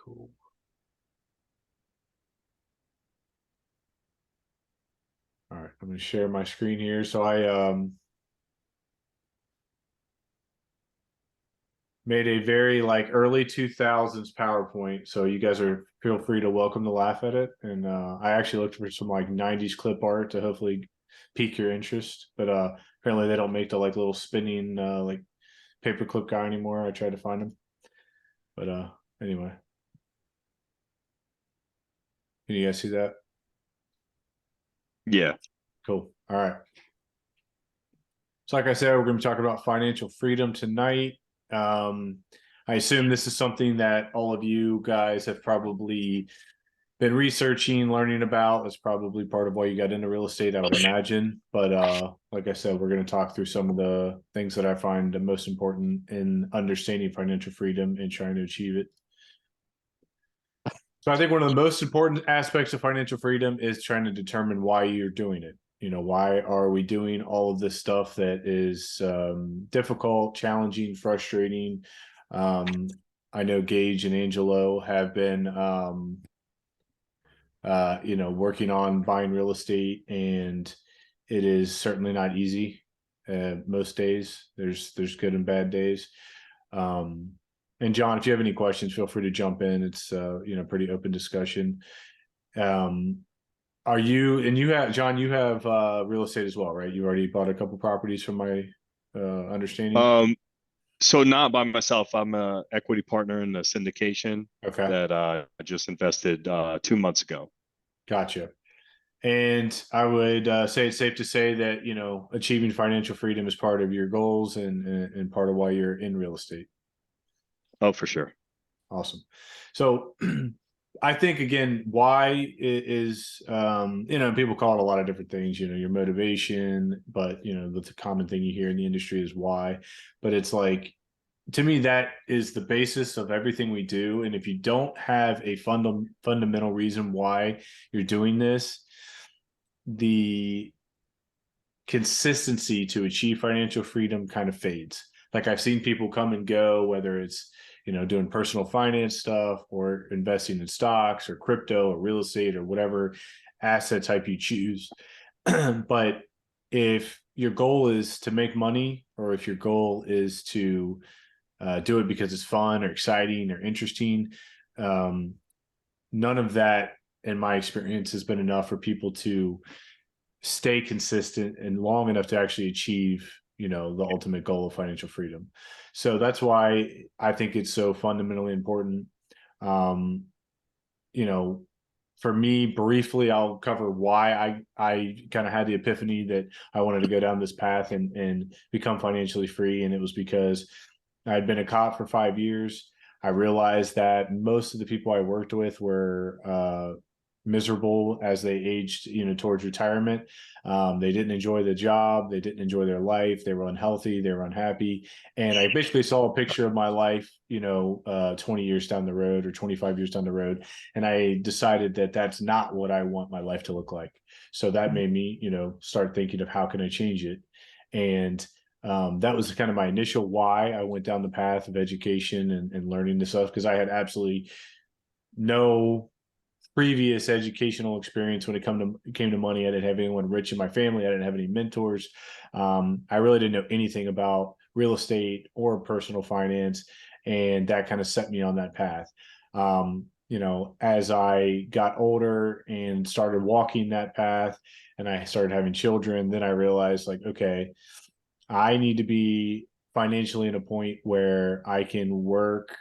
Cool. All right, I'm going to share my screen here. So I made a very like early 2000s PowerPoint. So you guys are feel free to welcome to laugh at it. And I actually looked for some like 90s clip art to hopefully pique your interest. But apparently they don't make the like little spinning like paperclip guy anymore. I tried to find them. But anyway. Can you guys see that? Yeah. Cool. All right. So like I said, we're going to be talking about financial freedom tonight. I assume this is something that all of you guys have probably been researching, learning about. That's probably part of why you got into real estate, I would imagine. But like I said, we're going to talk through some of the things that I find the most important in understanding financial freedom and trying to achieve it. So I think one of the most important aspects of financial freedom is trying to determine why you're doing it. You know, why are we doing all of this stuff that is difficult, challenging, frustrating? I know Gage and Angelo have been, working on buying real estate, and it is certainly not easy. Most days, there's good and bad days. And John, if you have any questions, feel free to jump in. It's pretty open discussion. Are you and you have John? You have real estate as well, right? You already bought a couple properties, from my understanding. So not by myself. I'm a equity partner in the syndication Okay, that I just invested 2 months ago. gotcha. And I would say it's safe to say that achieving financial freedom is part of your goals and part of why you're in real estate. Oh, for sure. Awesome. So I think again, why is people call it a lot of different things, your motivation, but the common thing you hear in the industry is why. But it's like, to me, that is the basis of everything we do. And if you don't have a fundamental reason why you're doing this, the consistency to achieve financial freedom kind of fades. Like I've seen people come and go, whether it's doing personal finance stuff or investing in stocks or crypto or real estate or whatever asset type you choose. But if your goal is to make money, or if your goal is to do it because it's fun or exciting or interesting, none of that, in my experience, has been enough for people to stay consistent and long enough to actually achieve the ultimate goal of financial freedom. So that's why I think it's so fundamentally important. um for me, briefly, I'll cover why I kind of had the epiphany that I wanted to go down this path and become financially free. And it was because I had been a cop for 5 years. I realized that most of the people I worked with were miserable as they aged, towards retirement. They didn't enjoy the job. They didn't enjoy their life. They were unhealthy. They were unhappy. And I basically saw a picture of my life, 20 years down the road or 25 years down the road. And I decided that that's not what I want my life to look like. So that made me, start thinking of how can I change it. And that was kind of my initial why I went down the path of education and learning this stuff, because I had absolutely no previous educational experience when it came to money. I didn't have anyone rich in my family. I didn't have any mentors. I really didn't know anything about real estate or personal finance, and that kind of set me on that path. As I got older and started walking that path, and I started having children, then I realized, like, okay, I need to be financially in a point where I can work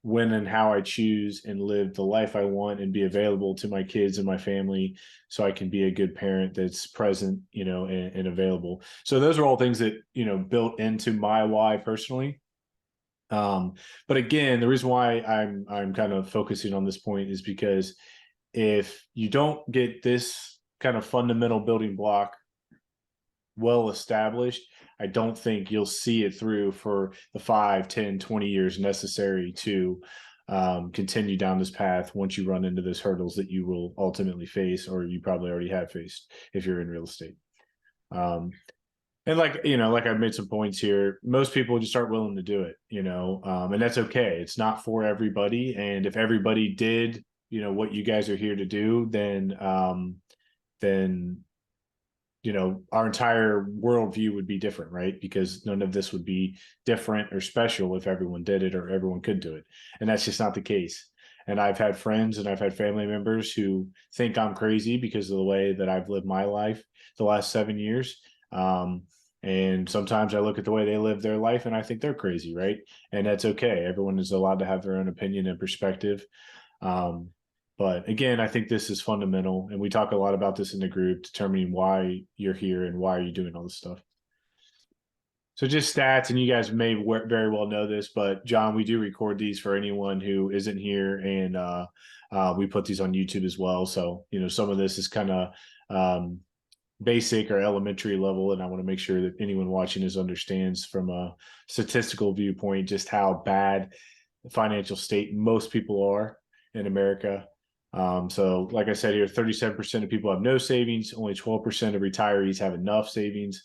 when and how I choose and live the life I want and be available to my kids and my family, so I can be a good parent that's present, and available. So those are all things that, built into my why personally. But again, the reason why I'm kind of focusing on this point is because if you don't get this kind of fundamental building block well established, I don't think you'll see it through for the 5, 10, 20 years necessary to continue down this path once you run into those hurdles that you will ultimately face, or you probably already have faced if you're in real estate. And like, like I've made some points here, most people just aren't willing to do it, and that's okay. It's not for everybody. And if everybody did, what you guys are here to do, then, our entire worldview would be different, right? Because none of this would be different or special if everyone did it or everyone could do it. And that's just not the case. And I've had friends and I've had family members who think I'm crazy because of the way that I've lived my life the last 7 years. And sometimes I look at the way they live their life and I think they're crazy, right? And that's okay. Everyone is allowed to have their own opinion and perspective. Um, but again, I think this is fundamental, and we talk a lot about this in the group, determining why you're here and why are you doing all this stuff. So just stats, and you guys may very well know this, but John, we do record these for anyone who isn't here, and we put these on YouTube as well. So some of this is kind of basic or elementary level, and I want to make sure that anyone watching this understands from a statistical viewpoint just how bad the financial state most people are in America. So like I said here, 37% of people have no savings. Only 12% of retirees have enough savings.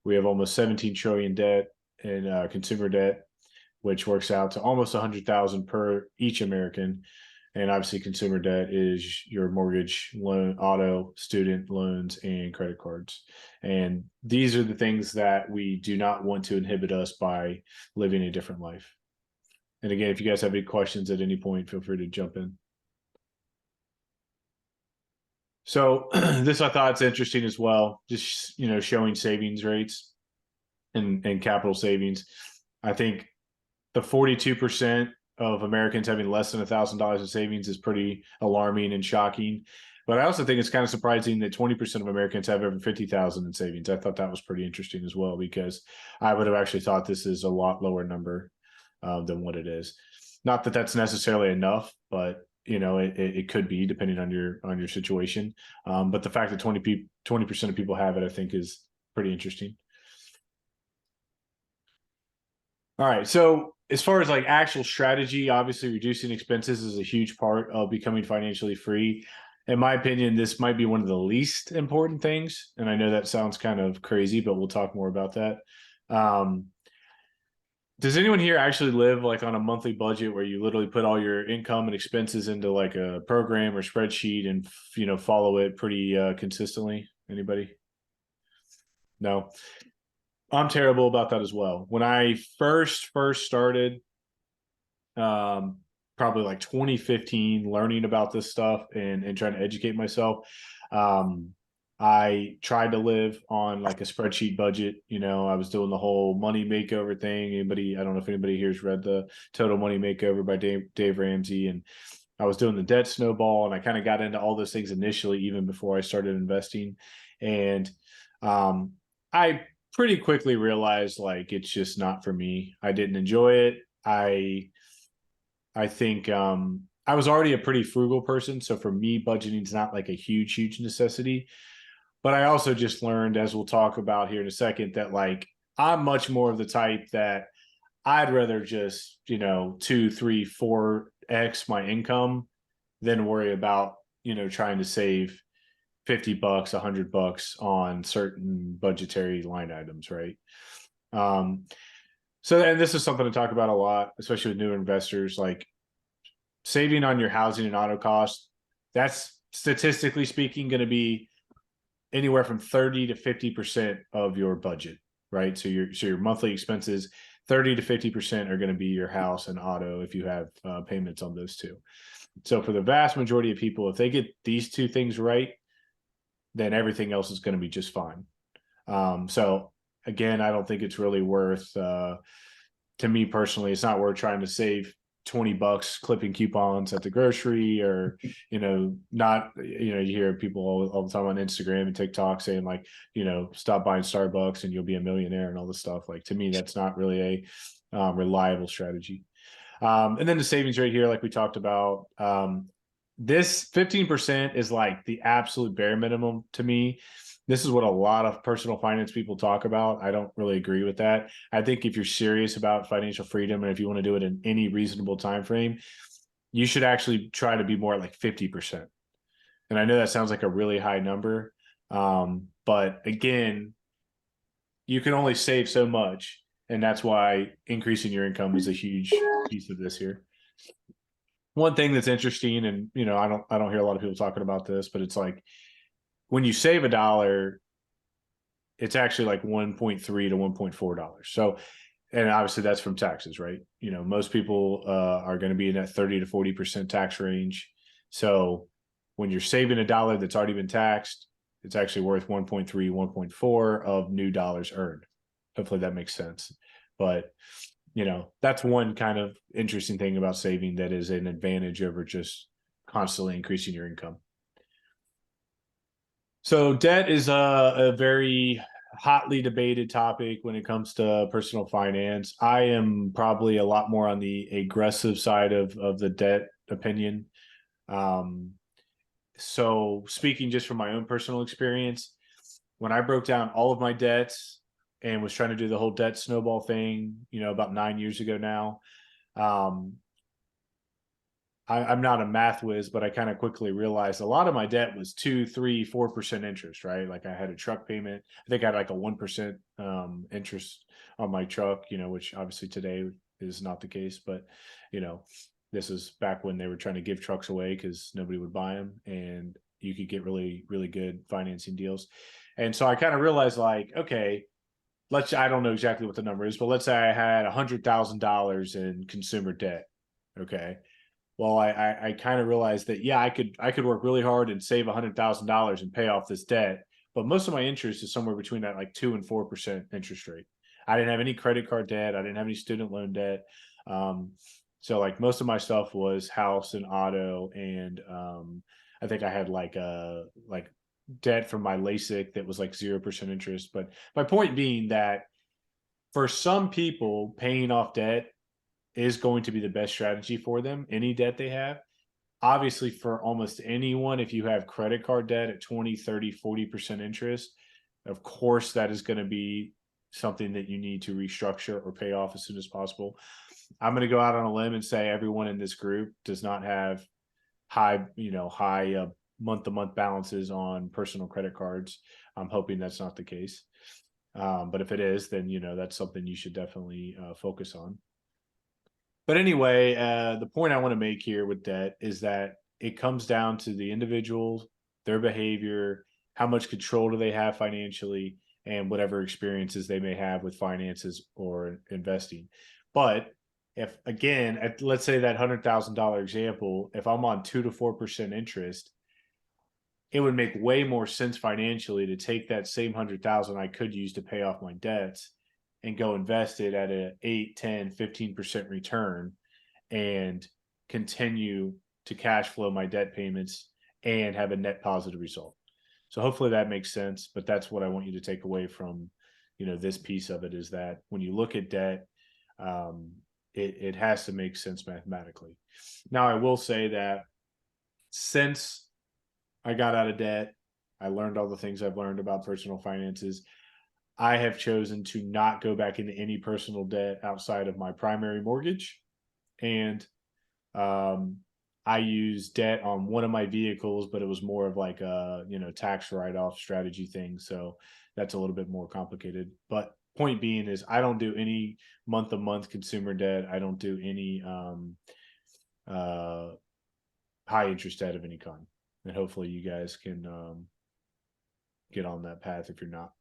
We have almost 17 trillion debt in consumer debt, which works out to almost 100,000 per each American. And obviously consumer debt is your mortgage, loan, auto, student loans, and credit cards. And these are the things that we do not want to inhibit us by living a different life. And again, if you guys have any questions at any point, feel free to jump in. So this I thought is interesting as well, just showing savings rates and capital savings. I think the 42% of Americans having less than $1,000 in savings is pretty alarming and shocking. But I also think it's kind of surprising that 20% of Americans have over 50,000 in savings. I thought that was pretty interesting as well, because I would have actually thought this is a lot lower number than what it is. Not that that's necessarily enough, but it could be depending on your situation. But the fact that 20% of people have it, I think, is pretty interesting. All right. So as far as like actual strategy, obviously reducing expenses is a huge part of becoming financially free. In my opinion, this might be one of the least important things. And I know that sounds kind of crazy, but we'll talk more about that. Does anyone here actually live like on a monthly budget where you literally put all your income and expenses into like a program or spreadsheet and follow it pretty consistently? Anybody? No. I'm terrible about that as well. When I first started, probably like 2015, learning about this stuff and trying to educate myself, I tried to live on like a spreadsheet budget. I was doing the whole money makeover thing. I don't know if anybody here's read the Total Money Makeover by Dave Ramsey, and I was doing the debt snowball, and I kind of got into all those things initially, even before I started investing. And I pretty quickly realized like it's just not for me. I didn't enjoy it. I think I was already a pretty frugal person, so for me, budgeting is not like a huge necessity. But I also just learned, as we'll talk about here in a second, that like I'm much more of the type that I'd rather just 2, 3, 4x my income than worry about trying to save $50, $100 on certain budgetary line items, right? So, and this is something to talk about a lot, especially with new investors. Like saving on your housing and auto costs, that's statistically speaking going to be anywhere from 30 to 50% of your budget, right? So your monthly expenses, 30 to 50% are going to be your house and auto if you have payments on those two. So for the vast majority of people, if they get these two things right, then everything else is going to be just fine. So again, I don't think it's really worth, to me personally, it's not worth trying to save $20 clipping coupons at the grocery, or not, you hear people all the time on Instagram and TikTok saying like, stop buying Starbucks and you'll be a millionaire and all this stuff. Like, to me, that's not really a reliable strategy. And then the savings rate here, like we talked about, this 15% is like the absolute bare minimum to me. This is what a lot of personal finance people talk about. I don't really agree with that. I think if you're serious about financial freedom and if you want to do it in any reasonable time frame, you should actually try to be more like 50%. And I know that sounds like a really high number, but again, you can only save so much, and that's why increasing your income is a huge piece of this here. One thing that's interesting, and I don't hear a lot of people talking about this, but it's like when you save $1, it's actually like 1.3 to $1.4. So, and obviously that's from taxes, right? Most people are going to be in that 30 to 40% tax range. So when you're saving $1 that's already been taxed, it's actually worth 1.3, 1.4 of new dollars earned. Hopefully that makes sense. But that's one kind of interesting thing about saving that is an advantage over just constantly increasing your income. So debt is a very hotly debated topic when it comes to personal finance. I am probably a lot more on the aggressive side of the debt opinion. So speaking just from my own personal experience, when I broke down all of my debts and was trying to do the whole debt snowball thing, about 9 years ago now, um, I'm not a math whiz, but I kind of quickly realized a lot of my debt was 2, 3, 4% interest, right? Like I had a truck payment. I think I had like a 1% interest on my truck, which obviously today is not the case, but you know, this is back when they were trying to give trucks away because nobody would buy them, and you could get really, really good financing deals. And so I kind of realized, like, okay, I don't know exactly what the number is, but let's say I had $100,000 in consumer debt. Okay, well, I kind of realized that, yeah, I could work really hard and save $100,000 and pay off this debt, but most of my interest is somewhere between that like 2 and 4% interest rate. I didn't have any credit card debt. I didn't have any student loan debt. Um, so like most of my stuff was house and auto, and I think I had like debt from my LASIK that was like 0% interest. But my point being that for some people, paying off debt is going to be the best strategy for them, any debt they have. Obviously, for almost anyone, if you have credit card debt at 20, 30, 40% interest, of course, that is going to be something that you need to restructure or pay off as soon as possible. I'm going to go out on a limb and say everyone in this group does not have high month to month balances on personal credit cards. I'm hoping that's not the case. But if it is, then, that's something you should definitely focus on. But anyway, the point I want to make here with debt is that it comes down to the individual, their behavior, how much control do they have financially, and whatever experiences they may have with finances or investing. But if, again, let's say that $100,000 example, if I'm on 2 to 4% interest, it would make way more sense financially to take that same 100,000 I could use to pay off my debts and go invest it at a 8, 10, 15% return and continue to cash flow my debt payments and have a net positive result. So hopefully that makes sense, but that's what I want you to take away from, this piece of it, is that when you look at debt, it has to make sense mathematically. Now, I will say that since I got out of debt, I learned all the things I've learned about personal finances. I have chosen to not go back into any personal debt outside of my primary mortgage. And I used debt on one of my vehicles, but it was more of like a, tax write-off strategy thing. So that's a little bit more complicated. But point being is I don't do any month-to-month consumer debt. I don't do any high interest debt of any kind. And hopefully you guys can get on that path if you're not.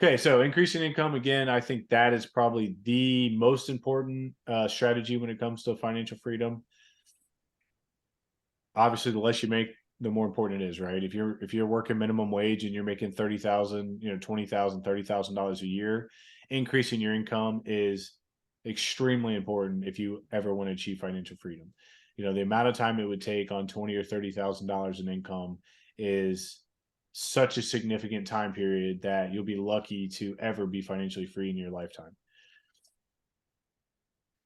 Okay, so increasing income, again, I think that is probably the most important strategy when it comes to financial freedom. Obviously, the less you make, the more important it is, right? If you're working minimum wage and you're making 30,000, $20,000, $30,000 a year, increasing your income is extremely important if you ever want to achieve financial freedom. The amount of time it would take on $20,000 or $30,000 in income is such a significant time period that you'll be lucky to ever be financially free in your lifetime.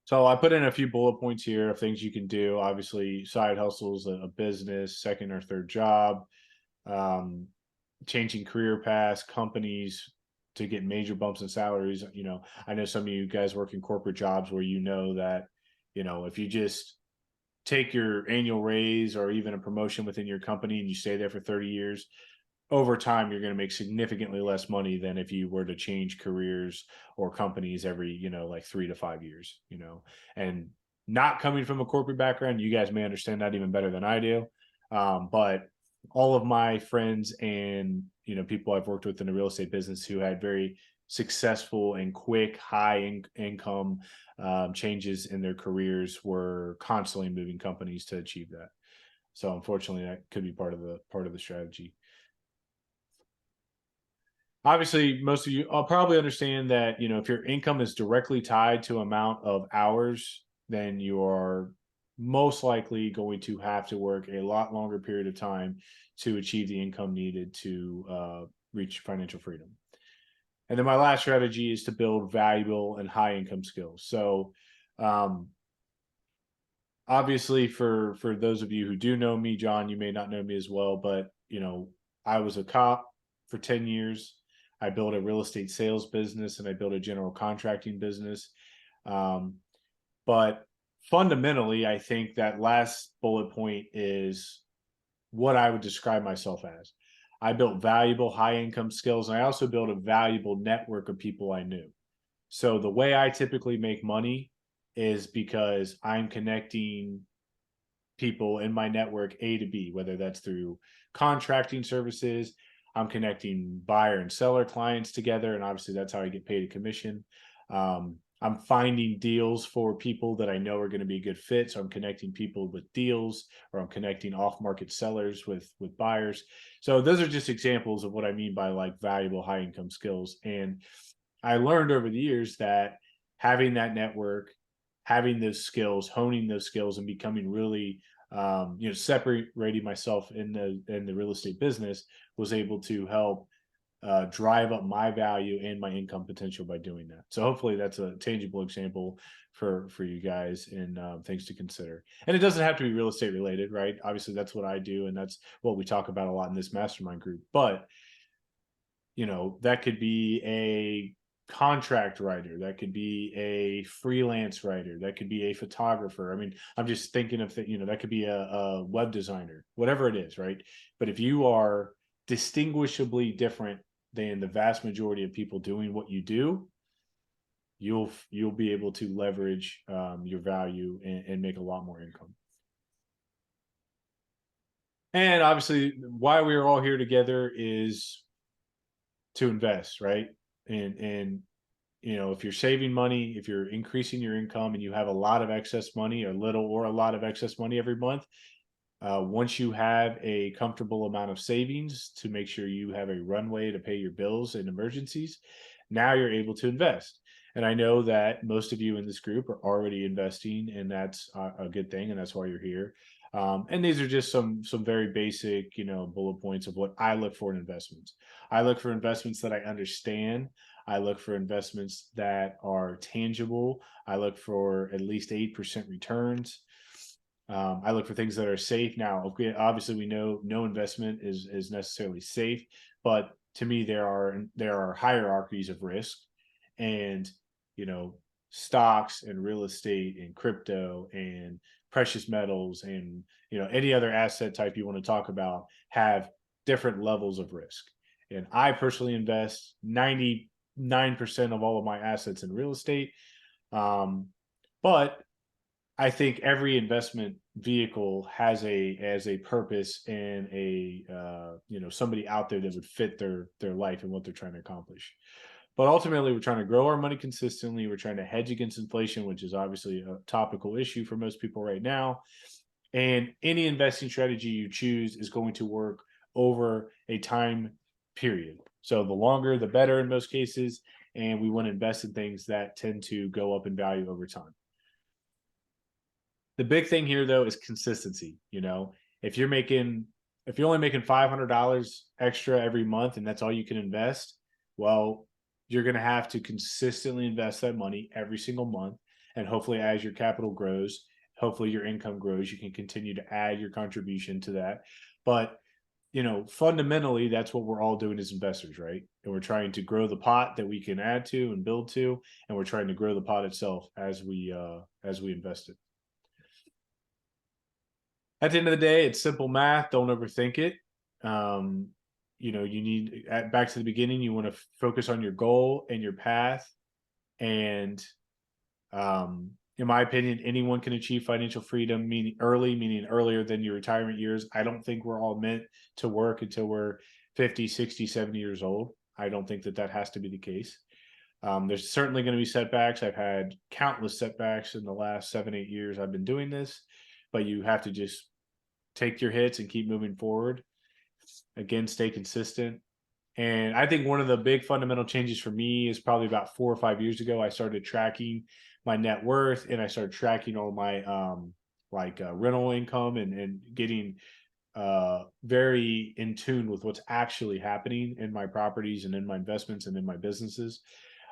So I put in a few bullet points here of things you can do. Obviously, side hustles, a business, second or third job, changing career paths, companies to get major bumps in salaries. I know some of you guys work in corporate jobs where that, if you just take your annual raise or even a promotion within your company and you stay there for 30 years, over time you're going to make significantly less money than if you were to change careers or companies every, like 3 to 5 years, and not coming from a corporate background, you guys may understand that even better than I do. But all of my friends and, people I've worked with in the real estate business who had very successful and quick income changes in their careers were constantly moving companies to achieve that. So unfortunately, that could be part of the strategy. Obviously, most of you I'll probably understand that, if your income is directly tied to amount of hours, then you are most likely going to have to work a lot longer period of time to achieve the income needed to reach financial freedom. And then my last strategy is to build valuable and high income skills. So, um, obviously, for those of you who do know me, John, you may not know me as well, but I was a cop for 10 years. I built a real estate sales business and I built a general contracting business. Um, but fundamentally, I think that last bullet point is what I would describe myself as. I built valuable high income skills, and I also built a valuable network of people I knew. So the way I typically make money is because I'm connecting people in my network A to B, whether that's through contracting services. I'm connecting buyer and seller clients together, and obviously that's how I get paid a commission. I'm finding deals for people that I know are going to be a good fit. So I'm connecting people with deals, or I'm connecting off-market sellers with buyers. So those are just examples of what I mean by like valuable high income skills. And I learned over the years that having that network, having those skills, honing those skills, and becoming really, separating myself in the real estate business was able to help drive up my value and my income potential by doing that. So hopefully that's a tangible example for you guys, and things to consider. And it doesn't have to be real estate related, right? Obviously, that's what I do, and that's what we talk about a lot in this mastermind group. But that could be a contract writer, that could be a freelance writer, that could be a photographer. I mean, I'm just thinking of that could be a web designer, whatever it is, right? But if you are distinguishably different than the vast majority of people doing what you do, you'll be able to leverage your value and make a lot more income. And obviously, why we are all here together is to invest, right? And if you're saving money, if you're increasing your income and you have a lot of excess money, or little or a lot of excess money every month, once you have a comfortable amount of savings to make sure you have a runway to pay your bills and emergencies, now you're able to invest. And I know that most of you in this group are already investing, and that's a good thing, and that's why you're here. And these are just some very basic, bullet points of what I look for in investments. I look for investments that I understand. I look for investments that are tangible. I look for at least 8% returns. I look for things that are safe. Now, obviously, we know no investment is necessarily safe, but to me, there are hierarchies of risk, and stocks and real estate and crypto and precious metals and any other asset type you want to talk about have different levels of risk. And I personally invest 99% of all of my assets in real estate, but I think every investment vehicle has a purpose and a somebody out there that would fit their life and what they're trying to accomplish. But ultimately, we're trying to grow our money consistently. We're trying to hedge against inflation, which is obviously a topical issue for most people right now. And any investing strategy you choose is going to work over a time period. So the longer, the better in most cases. And we want to invest in things that tend to go up in value over time. The big thing here, though, is consistency. If you're only making $500 extra every month and that's all you can invest, well, you're going to have to consistently invest that money every single month. And hopefully, as your capital grows, hopefully your income grows, you can continue to add your contribution to that. But fundamentally, that's what we're all doing as investors, right? And we're trying to grow the pot that we can add to and build to, and we're trying to grow the pot itself as we invest it. At the end of the day, it's simple math. Don't overthink it. you need back to the beginning, you want to focus on your goal and your path. And in my opinion, anyone can achieve financial freedom, meaning earlier than your retirement years. I don't think we're all meant to work until we're 50, 60, 70 years old. I don't think that has to be the case. There's certainly going to be setbacks. I've had countless setbacks in the last 7, 8 years I've been doing this, but you have to just take your hits and keep moving forward. Again, stay consistent. And I think one of the big fundamental changes for me is probably about 4 or 5 years ago. I started tracking my net worth, and I started tracking all my rental income, and getting very in tune with what's actually happening in my properties and in my investments and in my businesses.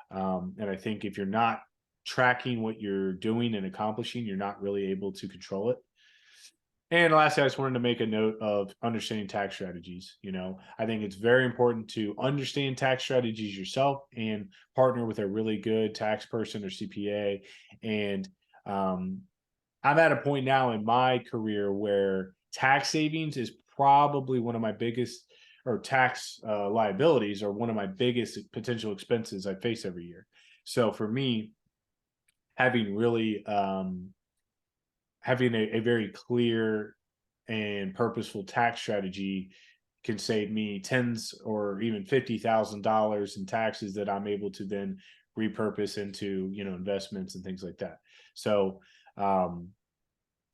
And I think if you're not tracking what you're doing and accomplishing, you're not really able to control it. And lastly, I just wanted to make a note of understanding tax strategies. I think it's very important to understand tax strategies yourself and partner with a really good tax person or CPA. And I'm at a point now in my career where tax savings is probably one of my biggest, or tax liabilities are one of my biggest potential expenses I face every year. So for me, having really having a very clear and purposeful tax strategy can save me tens or even $50,000 in taxes that I'm able to then repurpose into investments and things like that. So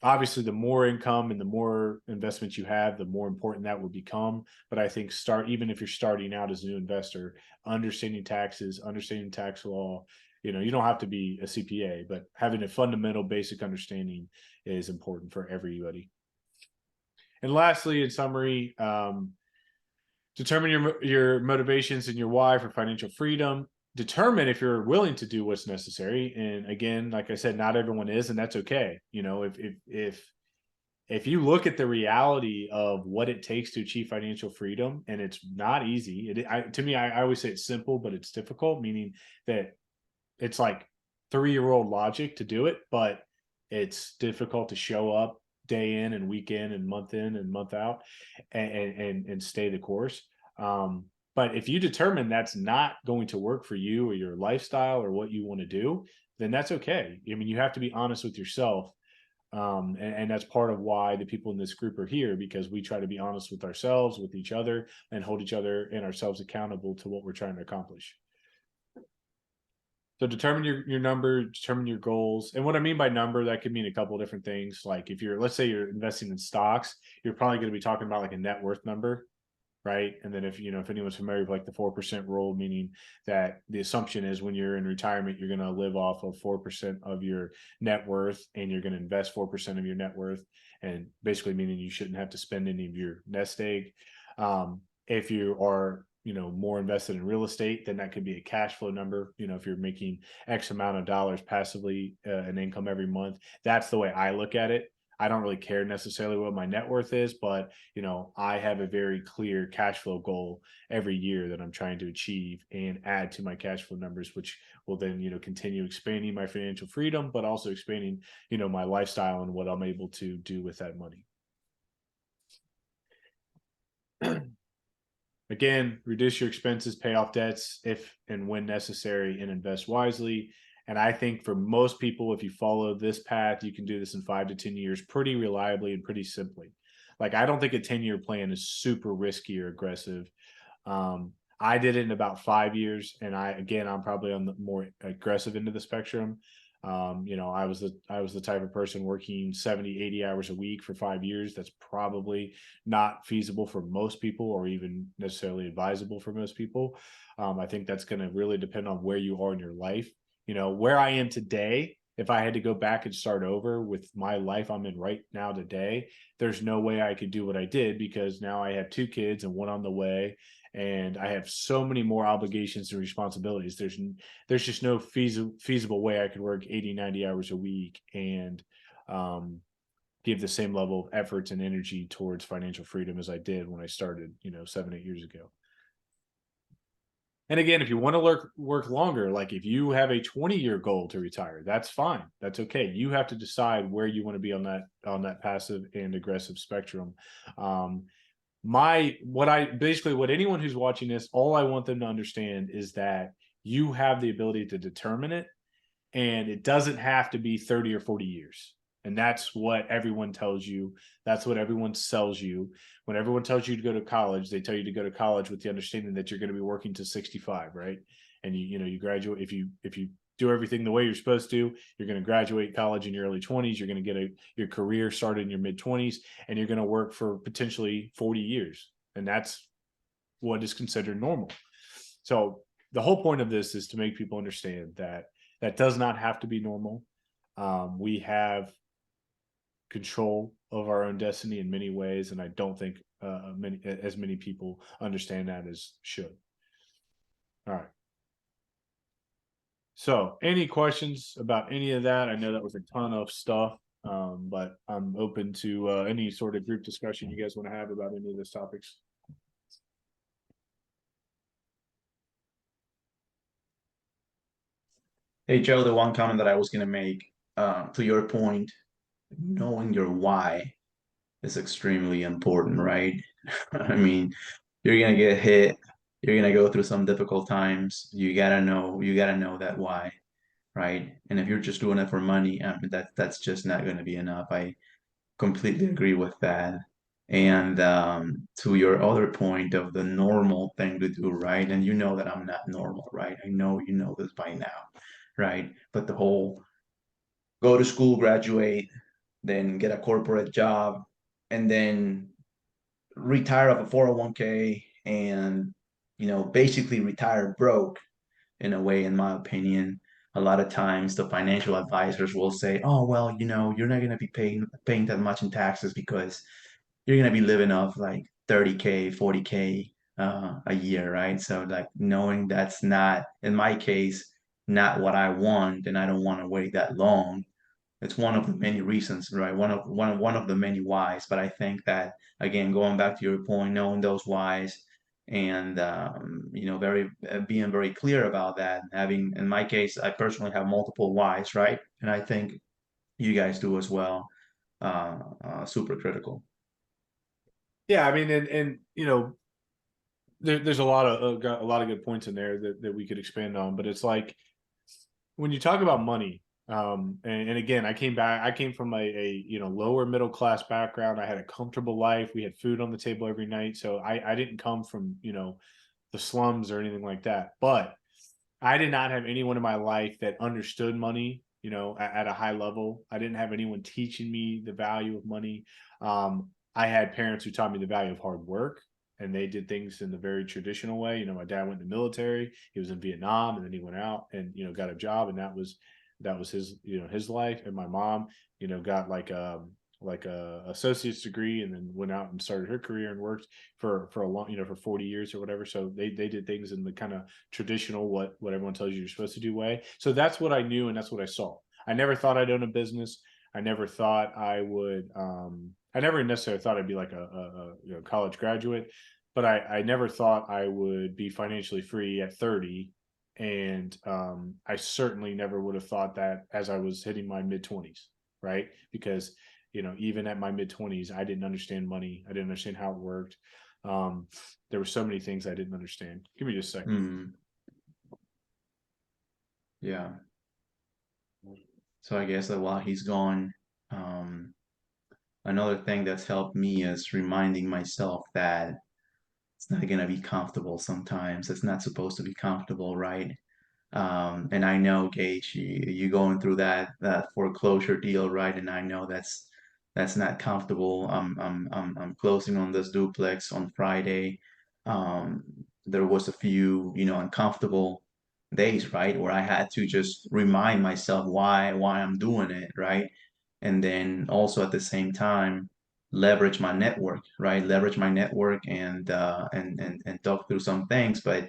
obviously, the more income and the more investments you have, the more important that will become. But I think even if you're starting out as a new investor, understanding taxes, understanding tax law, you don't have to be a CPA, but having a fundamental basic understanding is important for everybody. And lastly, in summary, determine your motivations and your why for financial freedom. Determine if you're willing to do what's necessary. And again, like I said, not everyone is, and that's okay. If you look at the reality of what it takes to achieve financial freedom, and it's not easy. To me, I always say it's simple, but it's difficult, meaning that it's like 3-year-old logic to do it, but it's difficult to show up day in and week in and month out, and stay the course. But if you determine that's not going to work for you or your lifestyle or what you want to do, then that's okay. I mean, you have to be honest with yourself. And that's part of why the people in this group are here, because we try to be honest with ourselves, with each other, and hold each other and ourselves accountable to what we're trying to accomplish. So determine your number, determine your goals. And what I mean by number, that could mean a couple of different things. Like let's say you're investing in stocks, you're probably going to be talking about like a net worth number, right? And then if anyone's familiar with like the 4% rule, meaning that the assumption is when you're in retirement, you're going to live off of 4% of your net worth, and you're going to invest 4% of your net worth, and basically meaning you shouldn't have to spend any of your nest egg. If you are more invested in real estate, then that could be a cash flow number. If you're making X amount of dollars passively, an income every month, that's the way I look at it. I don't really care necessarily what my net worth is, but I have a very clear cash flow goal every year that I'm trying to achieve and add to my cash flow numbers, which will then continue expanding my financial freedom, but also expanding my lifestyle and what I'm able to do with that money. Again, reduce your expenses, pay off debts if and when necessary, and invest wisely. And I think for most people, if you follow this path, you can do this in 5 to 10 years pretty reliably and pretty simply. Like, I don't think a 10-year plan is super risky or aggressive. I did it in about 5 years, and I'm probably on the more aggressive end of the spectrum. I was the type of person working 70, 80 hours a week for 5 years. That's probably not feasible for most people, or even necessarily advisable for most people. I think that's going to really depend on where you are in your life. Where I am today, if I had to go back and start over with my life I'm in right now today, there's no way I could do what I did, because now I have 2 kids and one on the way, and I have so many more obligations and responsibilities. There's just no feasible way I could work 80, 90 hours a week and give the same level of effort and energy towards financial freedom as I did when I started, 7, 8 years ago. And again, if you want to work longer, like if you have a 20-year goal to retire, that's fine. That's okay. You have to decide where you want to be on that passive and aggressive spectrum. what anyone who's watching this, all I want them to understand is that you have the ability to determine it, and it doesn't have to be 30 or 40 years. And that's what everyone tells you. That's what everyone sells you. When everyone tells you to go to college, they tell you to go to college with the understanding that you're going to be working to 65, right? And you graduate, if you do everything the way you're supposed to, you're going to graduate college in your early 20s, you're going to get your career started in your mid 20s, and you're going to work for potentially 40 years. And that's what is considered normal. So the whole point of this is to make people understand that that does not have to be normal. We have control of our own destiny in many ways, and I don't think many people understand that as should. All right. So, any questions about any of that? I know that was a ton of stuff, but I'm open to any sort of group discussion you guys want to have about any of those topics. Hey, Joe, the one comment that I was going to make, to your point, knowing your why is extremely important, right? I mean, you're going to get hit, you're going to go through some difficult times. You got to know that why, right? And if you're just doing it for money, I mean, that's just not going to be enough. I completely agree with that. And to your other point of the normal thing to do, right? And you know that I'm not normal, right? I know you know this by now, right? But the whole go to school, graduate, then get a corporate job, and then retire off a 401k and, basically retire broke in a way, in my opinion. A lot of times the financial advisors will say, oh, well, you're not going to be paying that much in taxes because you're going to be living off like 30K, 40K a year, right? So like knowing that's not, in my case, not what I want, and I don't want to wait that long. It's one of the many reasons, right? One of the many whys. But I think that, again, going back to your point, knowing those whys and very being very clear about that. Having, in my case, I personally have multiple whys, right? And I think you guys do as well. Super critical. Yeah, I mean, and there's a lot of good points in there that we could expand on, but it's like when you talk about money, and again, I came from a lower middle class background. I had a comfortable life. We had food on the table every night, so I didn't come from the slums or anything like that. But I did not have anyone in my life that understood money, at a high level. I didn't have anyone teaching me the value of money. I had parents who taught me the value of hard work, and they did things in the very traditional way. My dad went in the military. He was in Vietnam, and then he went out and got a job, and that was his life. And my mom, got like a associate's degree, and then went out and started her career and worked for a long, for 40 years or whatever. So they did things in the kind of traditional, what everyone tells you you're supposed to do way. So that's what I knew, and that's what I saw. I never thought I'd own a business. I never thought I would. I never necessarily thought I'd be like a college graduate, but I never thought I would be financially free at 30. And I certainly never would have thought that as I was hitting my mid 20s, right? Because even at my mid 20s, I didn't understand money. I didn't understand how it worked. There were so many things I didn't understand. Give me just a second. Mm, yeah. So I guess that while he's gone, um, another thing that's helped me is reminding myself that it's not gonna be comfortable sometimes. It's not supposed to be comfortable, right? And I know, Gage, you going through that foreclosure deal, right? And I know that's not comfortable. I'm closing on this duplex on Friday. Um, there was a few, uncomfortable days, right, where I had to just remind myself why I'm doing it, right? And then also at the same time leverage my network, right? Leverage my network and talk through some things. But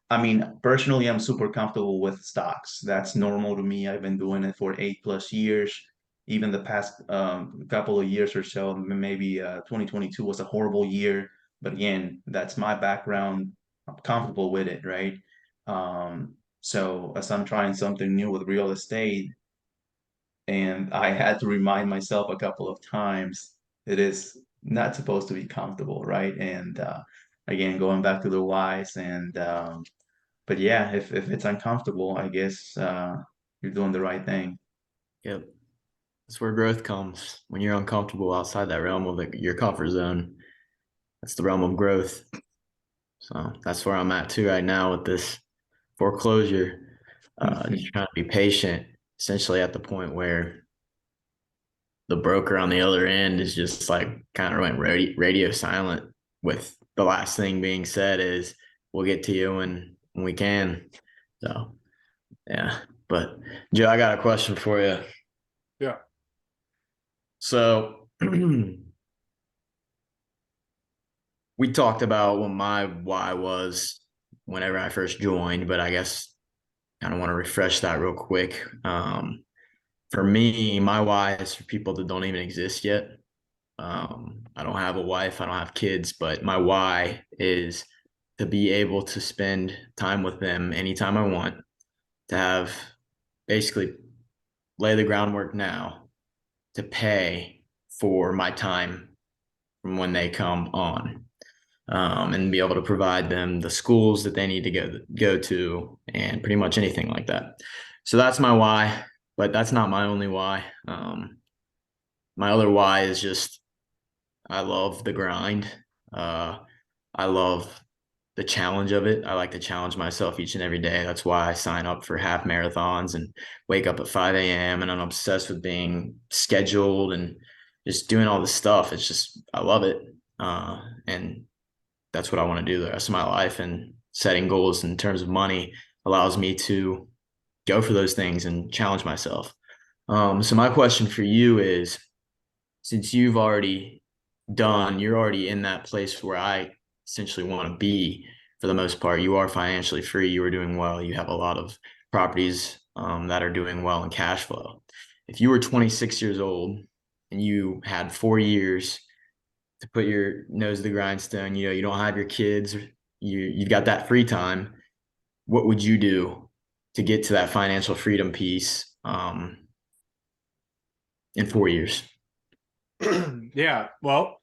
I mean, personally, I'm super comfortable with stocks. That's normal to me. I've been doing it for 8+ years. Even the past couple of years or so, maybe 2022 was a horrible year. But again, that's my background. I'm comfortable with it, right? So as I'm trying something new with real estate, and I had to remind myself a couple of times, it is not supposed to be comfortable, right? And again, going back to the whys, and but yeah, if it's uncomfortable, I guess you're doing the right thing. Yep. That's where growth comes. When you're uncomfortable outside that realm of your comfort zone, that's the realm of growth. So that's where I'm at too right now with this foreclosure. Just trying to be patient, essentially at the point where the broker on the other end is just like kind of went radio silent, with the last thing being said is, we'll get to you when we can. So yeah. But Joe, I got a question for you. Yeah. So we talked about what my why was whenever I first joined, but I guess I kind of want to refresh that real quick. For me, my why is for people that don't even exist yet. I don't have a wife, I don't have kids, but my why is to be able to spend time with them anytime I want, to have basically lay the groundwork now to pay for my time from when they come on, and be able to provide them the schools that they need to go to, and pretty much anything like that. So that's my why, but that's not my only why. My other why is just I love the grind. I love the challenge of it. I like to challenge myself each and every day. That's why I sign up for half marathons and wake up at 5 a.m. and I'm obsessed with being scheduled and just doing all this stuff. It's just, I love it. And that's what I want to do the rest of my life. And setting goals in terms of money allows me to go for those things and challenge myself. So my question for you is, since you're already in that place where I essentially want to be for the most part. You are financially free. You are doing well. You have a lot of properties that are doing well in cash flow. If you were 26 years old and you had 4 years to put your nose to the grindstone, you don't have your kids, you've got that free time, what would you do to get to that financial freedom piece in 4 years? Yeah. Well,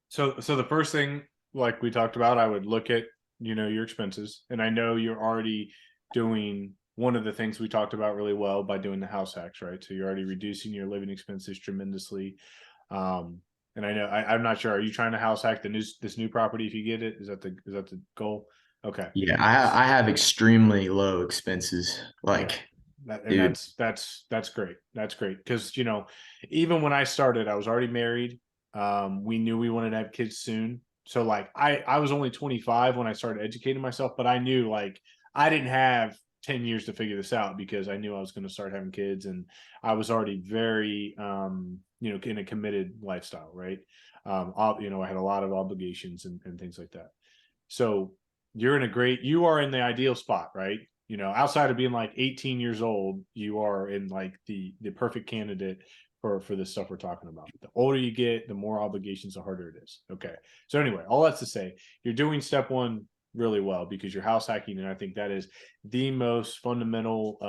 so the first thing, like we talked about, I would look at, your expenses. And I know you're already doing one of the things we talked about really well by doing the house hacks, right? So you're already reducing your living expenses tremendously. And I know I'm not sure. Are you trying to house hack this new property if you get it? Is that the goal? Okay. Yeah, I have extremely low expenses. Like, dude, That's great. That's great. Because, even when I started, I was already married. We knew we wanted to have kids soon. So like I was only 25 when I started educating myself, but I knew like I didn't have 10 years to figure this out because I knew I was going to start having kids and I was already very in a committed lifestyle, right? I had a lot of obligations and things like that. So you are in the ideal spot, right? Outside of being like 18 years old, you are in like the perfect candidate for this stuff we're talking about. The older you get, the more obligations, the harder it is. Okay. So anyway, all that's to say, you're doing step one really well because you're house hacking, and I think that is the most fundamental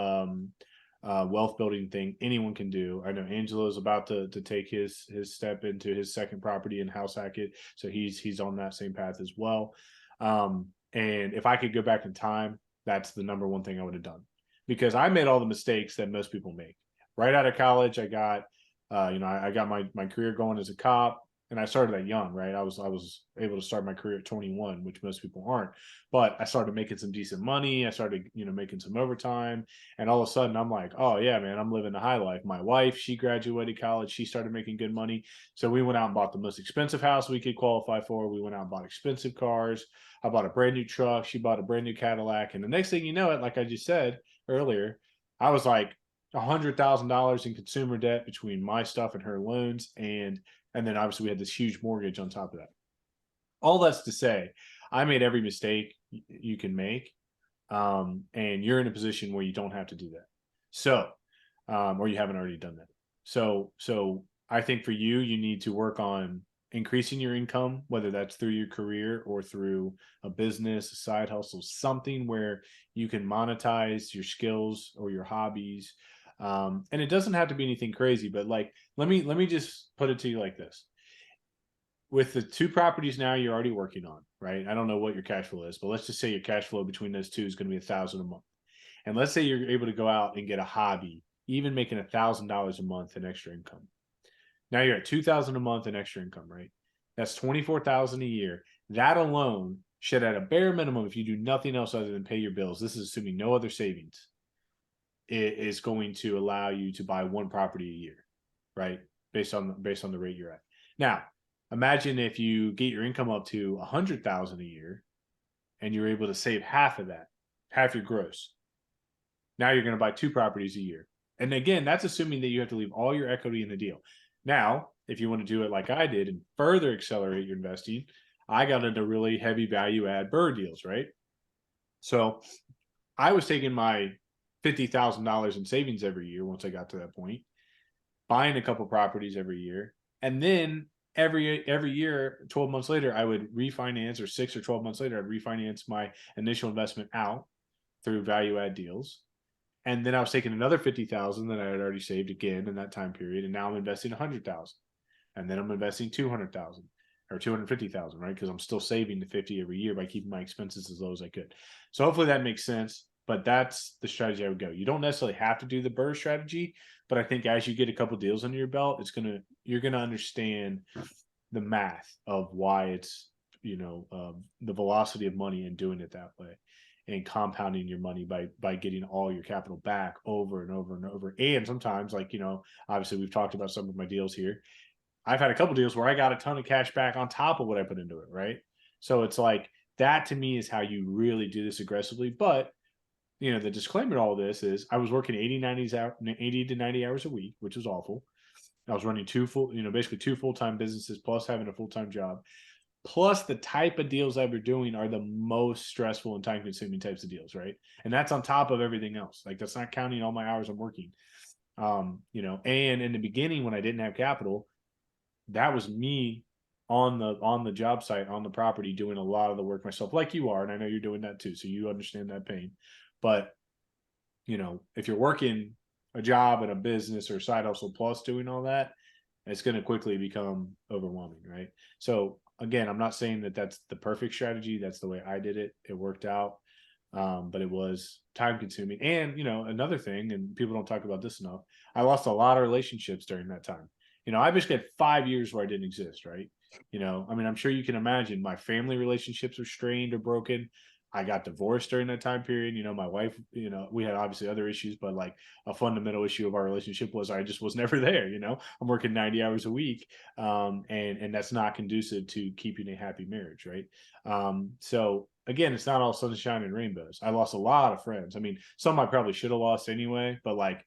wealth building thing anyone can do. I know Angelo is about to take his step into his second property and house hack it, so he's on that same path as well. And if I could go back in time, that's the number one thing I would have done, because I made all the mistakes that most people make. Right out of college, I got I got my career going as a cop, and I started that young, right? I was able to start my career at 21, which most people aren't. But I started making some decent money. I started, making some overtime, and all of a sudden I'm like, oh yeah, man, I'm living the high life. My wife, she graduated college, she started making good money, so we went out and bought the most expensive house we could qualify for. We went out and bought expensive cars. I bought a brand new truck. She bought a brand new Cadillac, and the next thing you know, it, like I just said earlier, I was like $100,000 in consumer debt between my stuff and her loans, and then obviously we had this huge mortgage on top of that. All that's to say, I made every mistake you can make, and you're in a position where you don't have to do that. So, or you haven't already done that. So I think for you, you need to work on increasing your income, whether that's through your career or through a business, a side hustle, something where you can monetize your skills or your hobbies. And it doesn't have to be anything crazy, but like, let me just put it to you like this. with the 2 properties now you're already working on, right? I don't know what your cash flow is, but let's just say your cash flow between those 2 is going to be $1,000 a month. And let's say you're able to go out and get a hobby, even making $1,000 a month in extra income. Now you're at $2,000 a month in extra income, right? That's $24,000 a year. That alone should, at a bare minimum, if you do nothing else other than pay your bills, this is assuming no other savings, it is going to allow you to buy 1 property a year, right? Based on the rate you're at. Now, imagine if you get your income up to $100,000 a year, and you're able to save half of that, half your gross. Now you're going to buy 2 properties a year. And again, that's assuming that you have to leave all your equity in the deal. Now, if you want to do it like I did and further accelerate your investing, I got into really heavy value add bird deals, right? So I was taking my $50,000 in savings every year once I got to that point, buying a couple properties every year, and then every year, 12 months later, I would refinance, or 6 or 12 months later, I'd refinance my initial investment out through value add deals. And then I was taking another 50,000 that I had already saved again in that time period, and now I'm investing 100,000, and then I'm investing 200,000 or 250,000, right? Because I'm still saving the 50 every year by keeping my expenses as low as I could. So hopefully that makes sense. But that's the strategy I would go. You don't necessarily have to do the BRRRR strategy, but I think as you get a couple deals under your belt, you're gonna understand the math of why it's, the velocity of money and doing it that way, and compounding your money by getting all your capital back over and over and over. And sometimes, like, obviously we've talked about some of my deals here. I've had a couple deals where I got a ton of cash back on top of what I put into it, right? So it's like, that to me is how you really do this aggressively. But the disclaimer to all this is I was working 80 to 90 hours a week, which was awful. I was running basically 2 full-time businesses plus having a full-time job. Plus the type of deals I were doing are the most stressful and time-consuming types of deals, right? And that's on top of everything else. Like, that's not counting all my hours I'm working. And in the beginning, when I didn't have capital, that was me on the job site, on the property, doing a lot of the work myself, like you are, and I know you're doing that too, so you understand that pain. But if you're working a job and a business or side hustle plus doing all that, it's going to quickly become overwhelming, right? So again, I'm not saying that that's the perfect strategy. That's the way I did it. It worked out. But it was time consuming. And, another thing, and people don't talk about this enough, I lost a lot of relationships during that time. I basically had 5 years where I didn't exist, right? I'm sure you can imagine my family relationships were strained or broken. I got divorced during that time period. My wife, we had obviously other issues, but like a fundamental issue of our relationship was I just was never there. I'm working 90 hours a week. And that's not conducive to keeping a happy marriage, right? So again, it's not all sunshine and rainbows. I lost a lot of friends. Some I probably should have lost anyway, but like,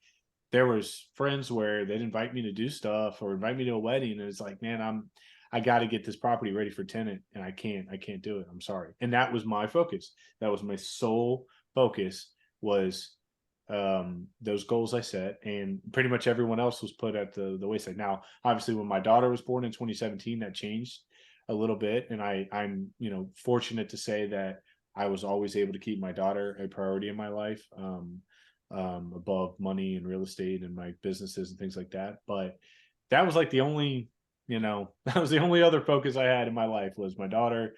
there was friends where they'd invite me to do stuff or invite me to a wedding, and it's like, man, I got to get this property ready for tenant, and I can't do it. I'm sorry. And that was my focus. That was my sole focus, was those goals I set, and pretty much everyone else was put at the wayside. Now, obviously, when my daughter was born in 2017, that changed a little bit, and I'm fortunate to say that I was always able to keep my daughter a priority in my life, above money and real estate and my businesses and things like that. But that was like the only that was the only other focus I had in my life, was my daughter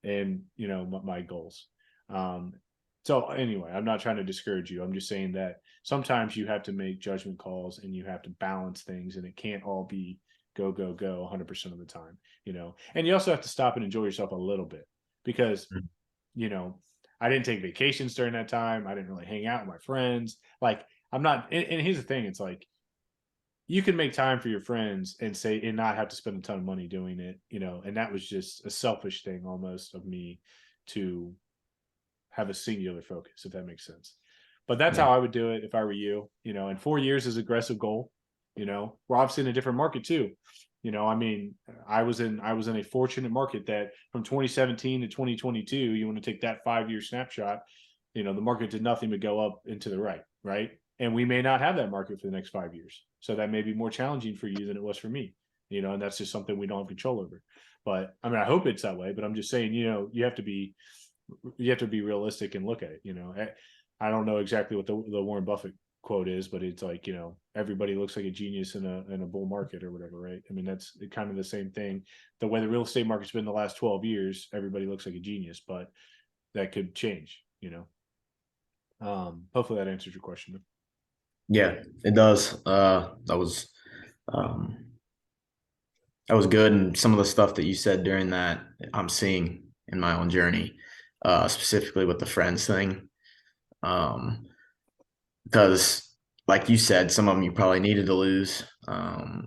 and, my goals. So anyway, I'm not trying to discourage you. I'm just saying that sometimes you have to make judgment calls and you have to balance things, and it can't all be go 100% of the time, and you also have to stop and enjoy yourself a little bit, because, I didn't take vacations during that time. I didn't really hang out with my friends. Like, I'm not, and here's the thing. It's like, you can make time for your friends and not have to spend a ton of money doing it, and that was just a selfish thing almost of me to have a singular focus, if that makes sense. But that's how I would do it if I were you. And 4 years is aggressive goal. We're obviously in a different market too. I was in a fortunate market that from 2017 to 2022, you want to take that 5-year snapshot, the market did nothing but go up and to the right? And we may not have that market for the next 5 years. So that may be more challenging for you than it was for me, and that's just something we don't have control over. But I hope it's that way, but I'm just saying, you have to be realistic and look at it. I don't know exactly what the Warren Buffett quote is, but it's like, everybody looks like a genius in a bull market or whatever, right? I mean, that's kind of the same thing. The way the real estate market's been the last 12 years, everybody looks like a genius, but that could change, hopefully that answers your question. Yeah, it does. Um, that was good. And some of the stuff that you said during that, I'm seeing in my own journey, specifically with the friends thing. Because like you said, some of them you probably needed to lose.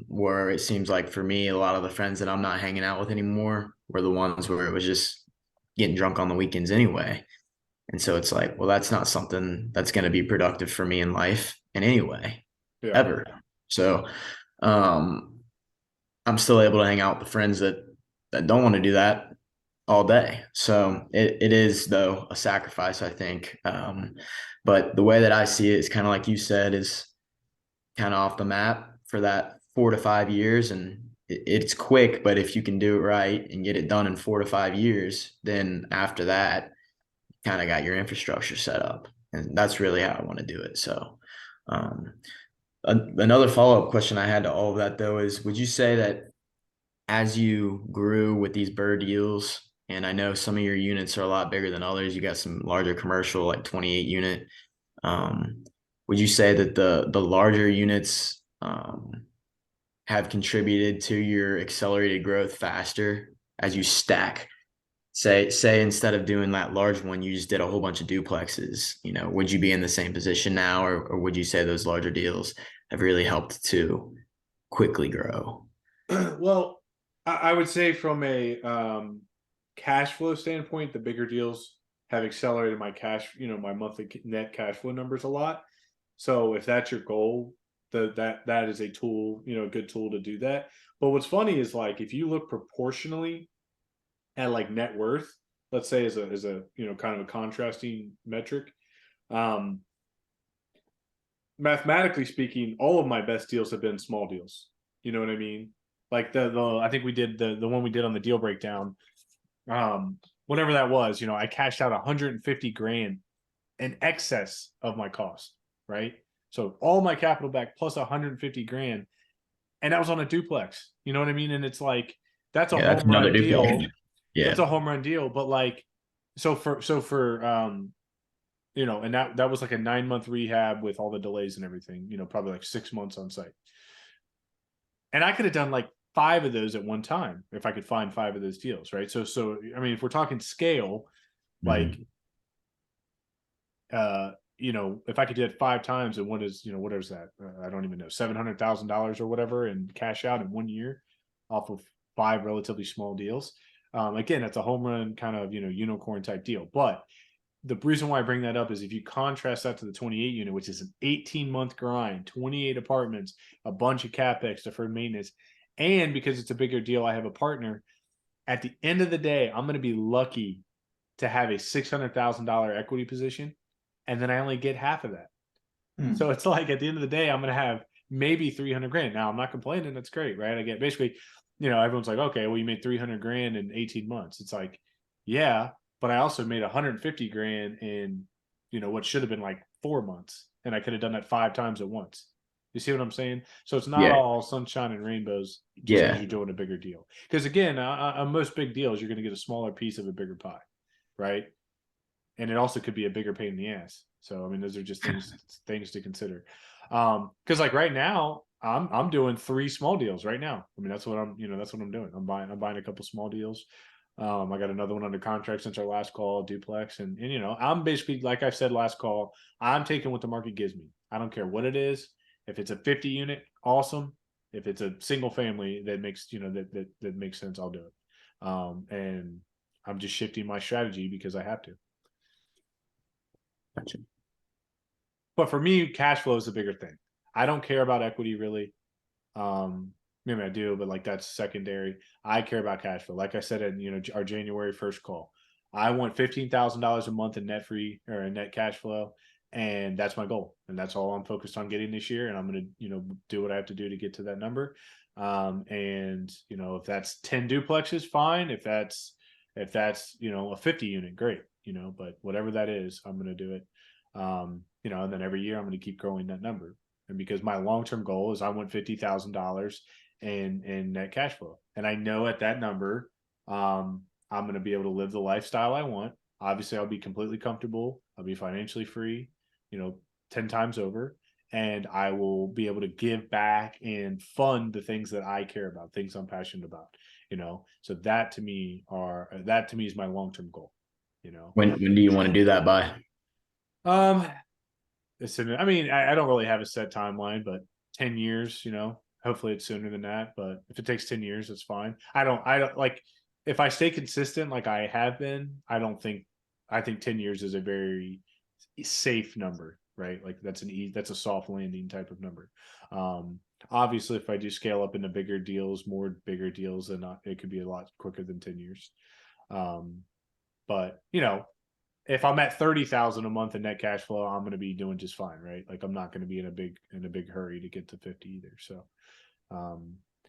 Where it seems like for me, a lot of the friends that I'm not hanging out with anymore were the ones where it was just getting drunk on the weekends anyway. And so it's like, well, that's not something that's going to be productive for me in life in any way, ever. So I'm still able to hang out with the friends that don't want to do that all day. So it is, though, a sacrifice, I think. But the way that I see it is kind of like you said, is kind of off the map for that 4 to 5 years. And it's quick, but if you can do it right and get it done in 4 to 5 years, then after that, kind of got your infrastructure set up. And that's really how I want to do it. So another follow-up question I had to all of that, though, is would you say that as you grew with these bird deals, and I know some of your units are a lot bigger than others, you got some larger commercial, like 28 unit, would you say that the larger units have contributed to your accelerated growth faster as you stack? Say instead of doing that large one, you just did a whole bunch of duplexes, would you be in the same position now, or would you say those larger deals have really helped to quickly grow? Well, I would say from a cash flow standpoint, the bigger deals have accelerated my my monthly net cash flow numbers a lot. So if that's your goal, that is a tool, a good tool to do that. But what's funny is, like, if you look proportionally at like net worth, let's say as a kind of a contrasting metric, mathematically speaking, all of my best deals have been small deals. You know what I mean? Like the I think we did the one we did on the deal breakdown, whatever that was, I cashed out 150 grand in excess of my cost, right? So all my capital back plus 150 grand, and that was on a duplex. You know what I mean? And it's like, that's a home run deal. Yeah, that's a home run deal. But like, so for and that was like a 9-month rehab with all the delays and everything. Probably like 6 months on site. And I could have done like 5 of those at one time if I could find 5 of those deals, right? So I mean, if we're talking scale, like, if I could do it 5 times, and what is, what is that? I don't even know, $700,000 or whatever, and cash out in 1 year off of 5 relatively small deals. Again, that's a home run kind of, unicorn type deal. But the reason why I bring that up is if you contrast that to the 28 unit, which is an 18-month grind, 28 apartments, a bunch of CapEx, deferred maintenance, and because it's a bigger deal, I have a partner. At the end of the day, I'm going to be lucky to have a $600,000 equity position, and then I only get half of that. So it's like, at the end of the day, I'm going to have maybe 300 grand. Now, I'm not complaining. That's great, right? I get basically, everyone's like, okay, well, you made 300 grand in 18 months. It's like, yeah, but I also made 150 grand in, what should have been like 4 months. And I could have done that 5 times at once. You see what I'm saying? So it's not all sunshine and rainbows just because you're doing a bigger deal. Because again, on most big deals, you're going to get a smaller piece of a bigger pie, right? And it also could be a bigger pain in the ass. So I mean, those are just things to consider. Because like right now, I'm doing 3 small deals right now. I mean, that's what I'm doing. I'm buying a couple small deals. I got another one under contract since our last call, duplex, and I'm basically, like I said last call, I'm taking what the market gives me. I don't care what it is. If it's a 50 unit, awesome. If it's a single family that makes that makes sense, I'll do it. And I'm just shifting my strategy because I have to. Gotcha. But for me, cash flow is the bigger thing. I don't care about equity really. Maybe I do, but like that's secondary. I care about cash flow. Like I said in our January 1st call, I want $15,000 a month in net free or in net cash flow, and that's my goal, and that's all I'm focused on getting this year. And I'm going to do what I have to do to get to that number. And if that's 10 duplexes, fine. If that's a 50 unit, great. But whatever that is, I'm going to do it. and then every year I'm going to keep growing that number. And because my long-term goal is I want $50,000 in net cash flow. And I know at that number, I'm going to be able to live the lifestyle I want. Obviously, I'll be completely comfortable. I'll be financially free, 10 times over. And I will be able to give back and fund the things that I care about, things I'm passionate about, So that to me is my long-term goal, When do you want to do that by? I don't really have a set timeline, but 10 years, hopefully it's sooner than that. But if it takes 10 years, it's fine. I don't like, if I stay consistent like I have been, I think 10 years is a very safe number, right? Like that's a soft landing type of number. Obviously if I do scale up into more bigger deals, then it could be a lot quicker than 10 years. But if I'm at 30,000 a month in net cash flow, I'm going to be doing just fine, right? Like I'm not going to be in a big hurry to get to 50 either. So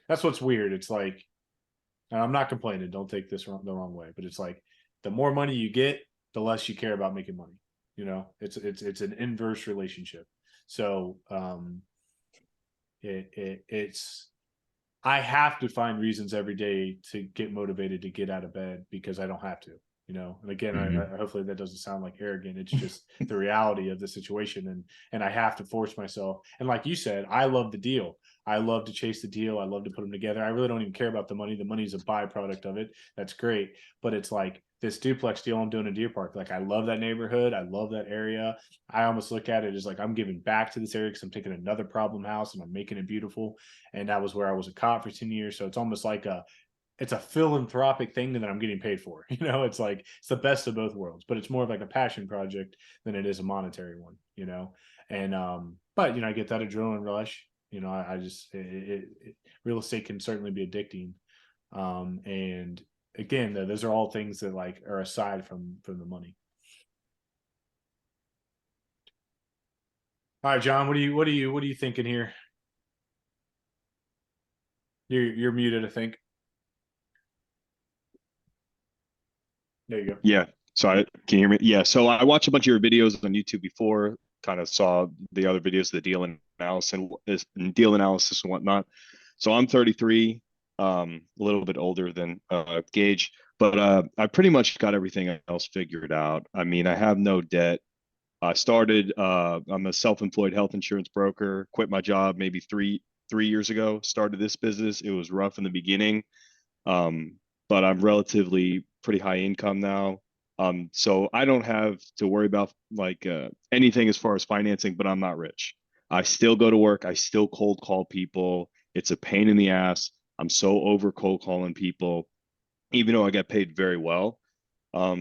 that's what's weird. It's like, and I'm not complaining, don't take this the wrong way, but it's like the more money you get, the less you care about making money. It's an inverse relationship. So it's I have to find reasons every day to get motivated to get out of bed because I don't have to. And again, I hopefully that doesn't sound like arrogant. It's just the reality of the situation, and I have to force myself. And like you said, I love the deal. I love to chase the deal. I love to put them together. I really don't even care about the money. The money is a byproduct of it. That's great, but it's like this duplex deal I'm doing in Deer Park. Like I love that neighborhood. I love that area. I almost look at it as like I'm giving back to this area because I'm taking another problem house and I'm making it beautiful. And that was where I was a cop for 10 years. So it's almost like it's a philanthropic thing that I'm getting paid for. It's like it's the best of both worlds, but it's more of like a passion project than it is a monetary one, And but I get that adrenaline rush. I just real estate can certainly be addicting. And again, though, those are all things that like are aside from the money. All right, John, what are you thinking here? You're muted, I think. There you go. Yeah. So can you hear me? Yeah. So I watched a bunch of your videos on YouTube before, kind of saw the other videos, the deal analysis and whatnot. So I'm 33, a little bit older than Gage, but I pretty much got everything else figured out. I mean, I have no debt. I started, I'm a self-employed health insurance broker, quit my job maybe three years ago, started this business. It was rough in the beginning. But I'm relatively pretty high income now. So I don't have to worry about like anything as far as financing, but I'm not rich. I still go to work. I still cold call people. It's a pain in the ass. I'm so over cold calling people, even though I get paid very well.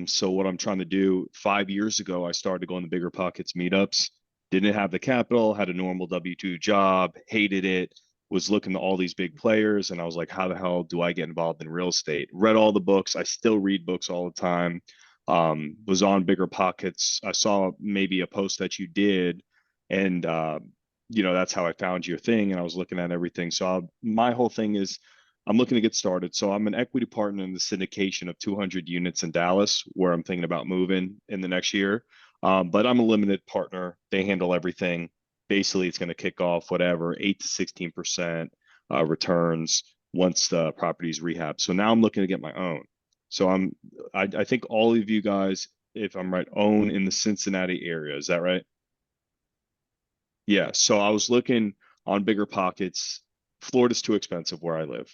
So what I'm trying to do, 5 years ago, I started going to Bigger Pockets meetups. Didn't have the capital, had a normal W-2 job, hated it, was looking to all these big players, and I was like, how the hell do I get involved in real estate? Read all the books. I still read books all the time. Was on Bigger Pockets. I saw maybe a post that you did, and that's how I found your thing, and I was looking at everything. So my whole thing is I'm looking to get started. So I'm an equity partner in the syndication of 200 units in Dallas, where I'm thinking about moving in the next year. But I'm a limited partner. They handle everything. Basically, it's going to kick off whatever 8 to 16% returns once the property's rehab. So now I'm looking to get my own. So I think all of you guys, if I'm right, own in the Cincinnati area. Is that right? Yeah. So I was looking on Bigger Pockets. Florida's too expensive where I live.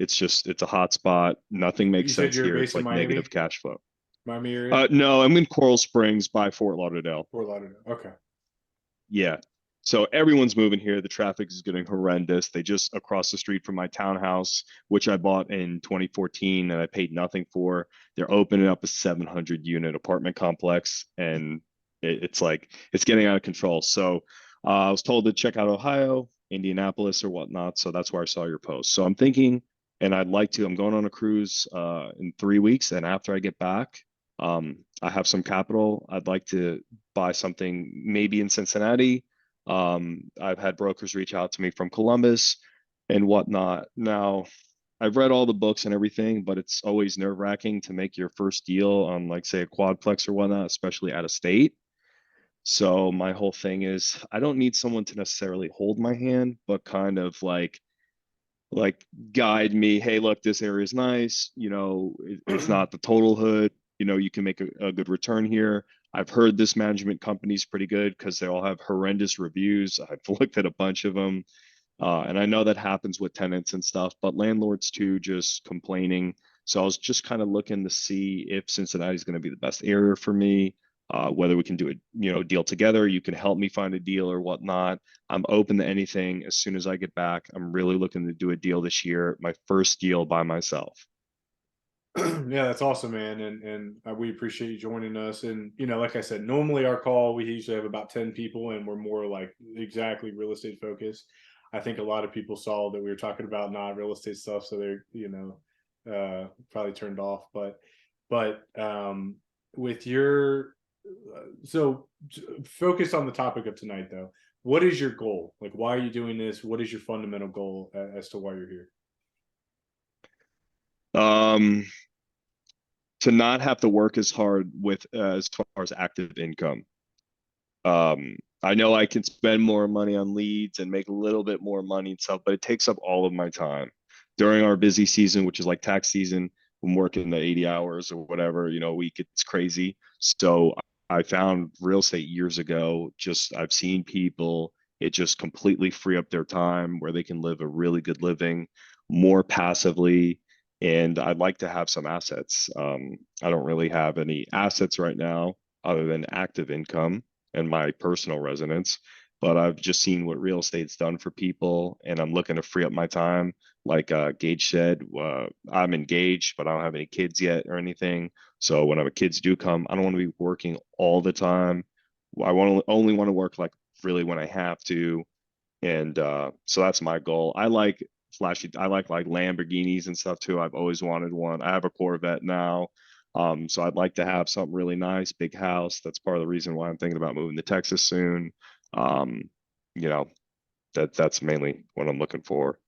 It's a hot spot. Nothing makes sense here. It's like negative cash flow. Miami area? No, I'm in Coral Springs by Fort Lauderdale. Fort Lauderdale. Okay. Yeah. So everyone's moving here. The traffic is getting horrendous. They just across the street from my townhouse, which I bought in 2014 and I paid nothing for. They're opening up a 700 unit apartment complex, and it's getting out of control. So I was told to check out Ohio, Indianapolis, or whatnot. So that's where I saw your post. So I'm thinking, and I'm going on a cruise in 3 weeks, and after I get back, I have some capital. I'd like to buy something maybe in Cincinnati. I've had brokers reach out to me from Columbus and whatnot. Now, I've read all the books and everything, but it's always nerve-wracking to make your first deal on, like, say, a quadplex or whatnot, especially out of state. So my whole thing is I don't need someone to necessarily hold my hand, but kind of like guide me. Hey, look, this area is nice. It's not the total hood. You can make a good return here. I've heard this management company's pretty good because they all have horrendous reviews. I've looked at a bunch of them. And I know that happens with tenants and stuff, but landlords too, just complaining. So I was just kind of looking to see if Cincinnati is going to be the best area for me, whether we can do a deal together. You can help me find a deal or whatnot. I'm open to anything. As soon as I get back, I'm really looking to do a deal this year, my first deal by myself. Yeah, that's awesome, man, and we appreciate you joining us. And like I said, normally our call we usually have about 10 people, and we're more like exactly real estate focused. I think a lot of people saw that we were talking about not real estate stuff, so they're probably turned off. But with your so focus on the topic of tonight, though. What is your goal? Like, why are you doing this? What is your fundamental goal as to why you're here? Um, to not have to work as hard with as far as active income. I know I can spend more money on leads and make a little bit more money and stuff, but it takes up all of my time during our busy season, which is like tax season. I'm working the 80 hours or whatever, a week. It's crazy. So I found real estate years ago. Just I've seen people, it just completely free up their time where they can live a really good living more passively. And I'd like to have some assets. I don't really have any assets right now other than active income and my personal residence. But I've just seen what real estate's done for people, and I'm looking to free up my time. Like Gage said, I'm engaged, but I don't have any kids yet or anything. So whenever kids do come, I don't want to be working all the time. I only want to work like really when I have to, and so that's my goal. I like flashy. I like Lamborghinis and stuff too. I've always wanted one. I have a Corvette now. So I'd like to have something really nice, big house. That's part of the reason why I'm thinking about moving to Texas soon. Um, you know, that's mainly what I'm looking for.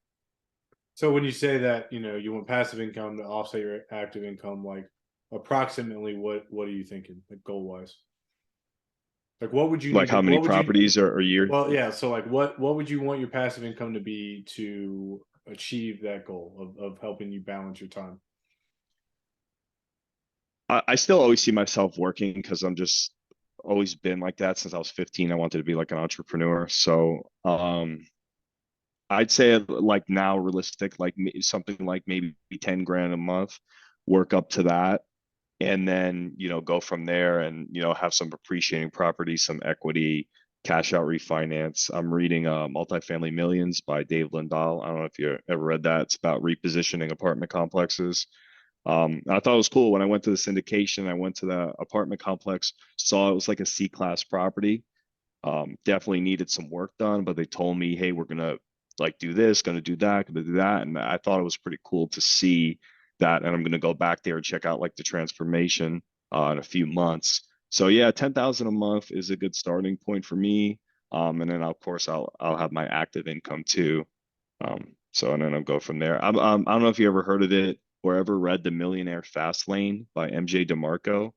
So when you say that, you want passive income to offset your active income, like approximately what are you thinking, like goal wise? Like what would you Like need to how many what would you properties are a year? well, yeah, so like what would you want your passive income to be to achieve that goal of helping you balance your time? I still always see myself working because I'm just always been like that since I was 15. I wanted to be like an entrepreneur. So I'd say like now realistic, like something like maybe 10 grand a month, work up to that. And then, go from there and, have some appreciating property, some equity, cash out refinance. I'm reading Multifamily Millions by Dave Lindahl. I don't know if you ever read that. It's about repositioning apartment complexes. I thought it was cool when I went to the syndication. I went to the apartment complex, saw it was like a C-class property. Definitely needed some work done, but they told me, hey, we're gonna like do this, gonna do that, gonna do that. And I thought it was pretty cool to see that. And I'm gonna go back there and check out like the transformation in a few months. So yeah, 10,000 a month is a good starting point for me. And then of course I'll have my active income too. So and then I'll go from there. I don't know if you ever heard of it or ever read The Millionaire Fast Lane by MJ DeMarco.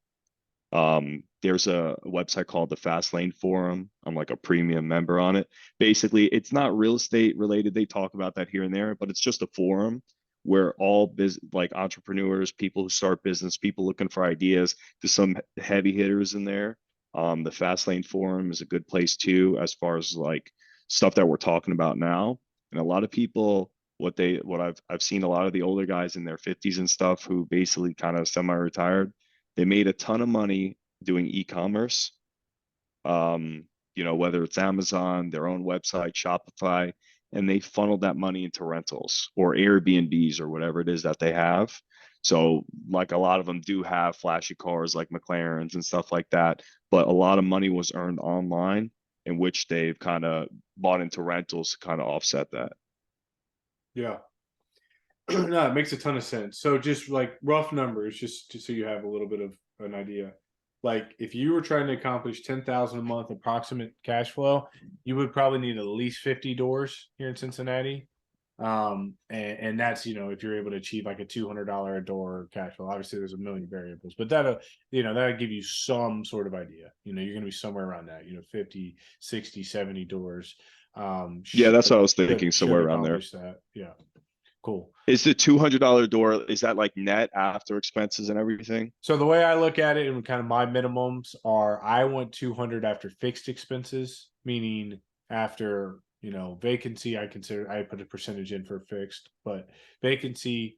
There's a website called the Fast Lane Forum. I'm like a premium member on it. Basically, it's not real estate related. They talk about that here and there, but it's just a forum where all like entrepreneurs, people who start business, people looking for ideas, there's some heavy hitters in there. The Fast Lane Forum is a good place too, as far as like stuff that we're talking about now. And a lot of people, what I've seen a lot of the older guys in their 50s and stuff who basically kind of semi-retired, they made a ton of money doing e-commerce. Whether it's Amazon, their own website, Shopify, and they funneled that money into rentals or Airbnbs or whatever it is that they have. So, like a lot of them do have flashy cars like McLarens and stuff like that, but a lot of money was earned online, in which they've kind of bought into rentals to kind of offset that. Yeah. No, it makes a ton of sense. So just like rough numbers, just so you have a little bit of an idea. Like if you were trying to accomplish 10,000 a month approximate cash flow, you would probably need at least 50 doors here in Cincinnati. And that's, if you're able to achieve like a $200 a door cash flow. Obviously there's a million variables, but that'll give you some sort of idea. You're going to be somewhere around that, 50, 60, 70 doors. Yeah, that's what I was Should thinking. Somewhere around there. accomplish that. Yeah. Cool. Is the $200 door, is that like net after expenses and everything? So the way I look at it and kind of my minimums are, I want 200 after fixed expenses, meaning after, vacancy, I put a percentage in for fixed, but vacancy,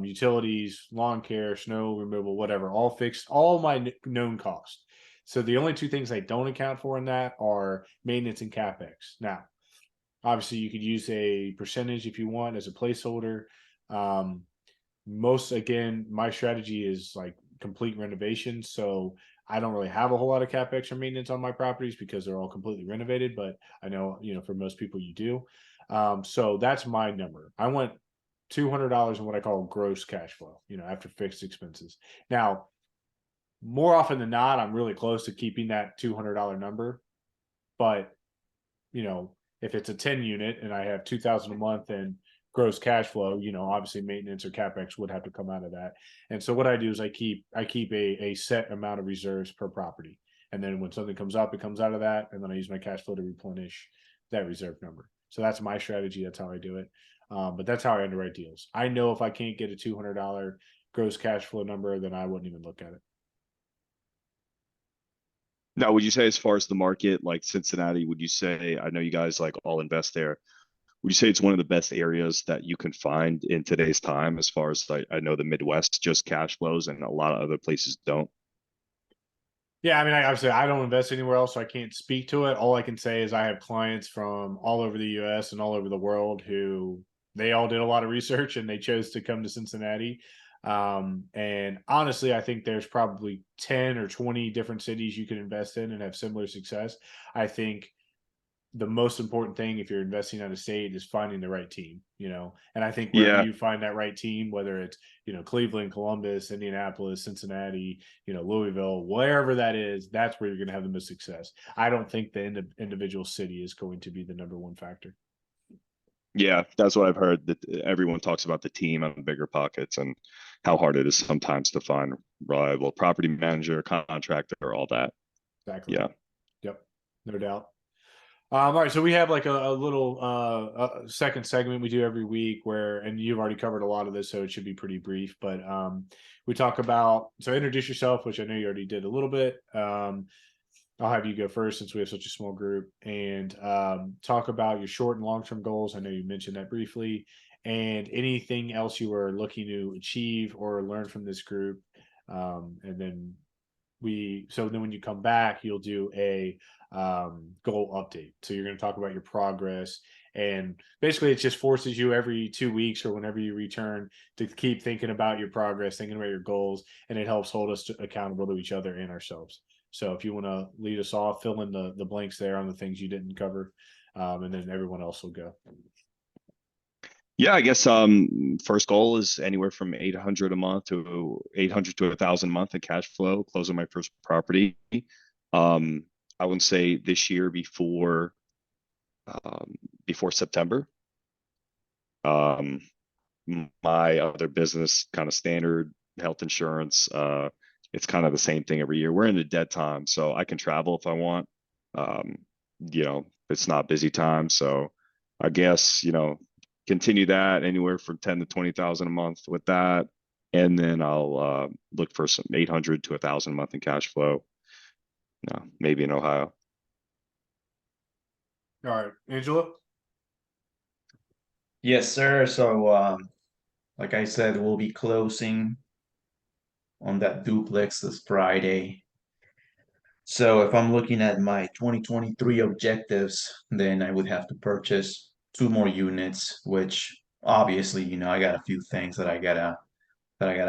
utilities, lawn care, snow removal, whatever, all fixed, all my known costs. So the only two things I don't account for in that are maintenance and CapEx. Now, obviously you could use a percentage if you want as a placeholder. Again, my strategy is like complete renovation. So I don't really have a whole lot of CapEx or maintenance on my properties because they're all completely renovated, but I know, for most people you do. So that's my number. I want $200 in what I call gross cash flow, after fixed expenses. Now, more often than not, I'm really close to keeping that $200 number, but if it's a 10 unit and I have 2,000 a month and gross cash flow, obviously maintenance or CapEx would have to come out of that. And so what I do is I keep a set amount of reserves per property. And then when something comes up, it comes out of that. And then I use my cash flow to replenish that reserve number. So that's my strategy. That's how I do it. But that's how I underwrite deals. I know if I can't get a $200 gross cash flow number, then I wouldn't even look at it. Now, would you say as far as the market, like Cincinnati, would you say, I know you guys like all invest there. Would you say it's one of the best areas that you can find in today's time as far as like, I know the Midwest just cash flows and a lot of other places don't? Yeah, I mean, obviously I don't invest anywhere else, so I can't speak to it. All I can say is I have clients from all over the US and all over the world who they all did a lot of research and they chose to come to Cincinnati. And honestly, I think there's probably 10 or 20 different cities you can invest in and have similar success. I think the most important thing if you're investing out of state is finding the right team, and I think wherever Yeah. you find that right team, whether it's, Cleveland, Columbus, Indianapolis, Cincinnati, Louisville, wherever that is, that's where you're going to have the most success. I don't think the individual city is going to be the number one factor. Yeah, that's what I've heard, that everyone talks about the team and bigger pockets and how hard it is sometimes to find reliable property manager, contractor, all that. Exactly. Yeah. Yep. No doubt. All right, so we have like a little second segment we do every week and you've already covered a lot of this, so it should be pretty brief. But we talk about, so introduce yourself, which I know you already did a little bit. I'll have you go first since we have such a small group, and talk about your short and long-term goals. I know you mentioned that briefly, and anything else you were looking to achieve or learn from this group. And then when you come back, you'll do a goal update. So you're going to talk about your progress, and basically it just forces you every 2 weeks or whenever you return to keep thinking about your progress, thinking about your goals, and it helps hold us accountable to each other and ourselves. So if you want to lead us off, fill in the blanks there on the things you didn't cover, and then everyone else will go. Yeah, I guess first goal is anywhere from 800 a month to 800 to 1,000 a month in cash flow, closing my first property. I would say this year before September. My other business, kind of standard health insurance, it's kind of the same thing every year. We're in the dead time, so I can travel if I want. It's not busy time, so I guess continue that anywhere from 10 to 20,000 a month with that, and then I'll look for some 800 to 1,000 a month in cash flow. Maybe in Ohio. All right, Angela. Yes, sir. So, like I said, we'll be closing on that duplex this Friday. So if I'm looking at my 2023 objectives, then I would have to purchase 2 more units, which obviously, I got a few things that I gotta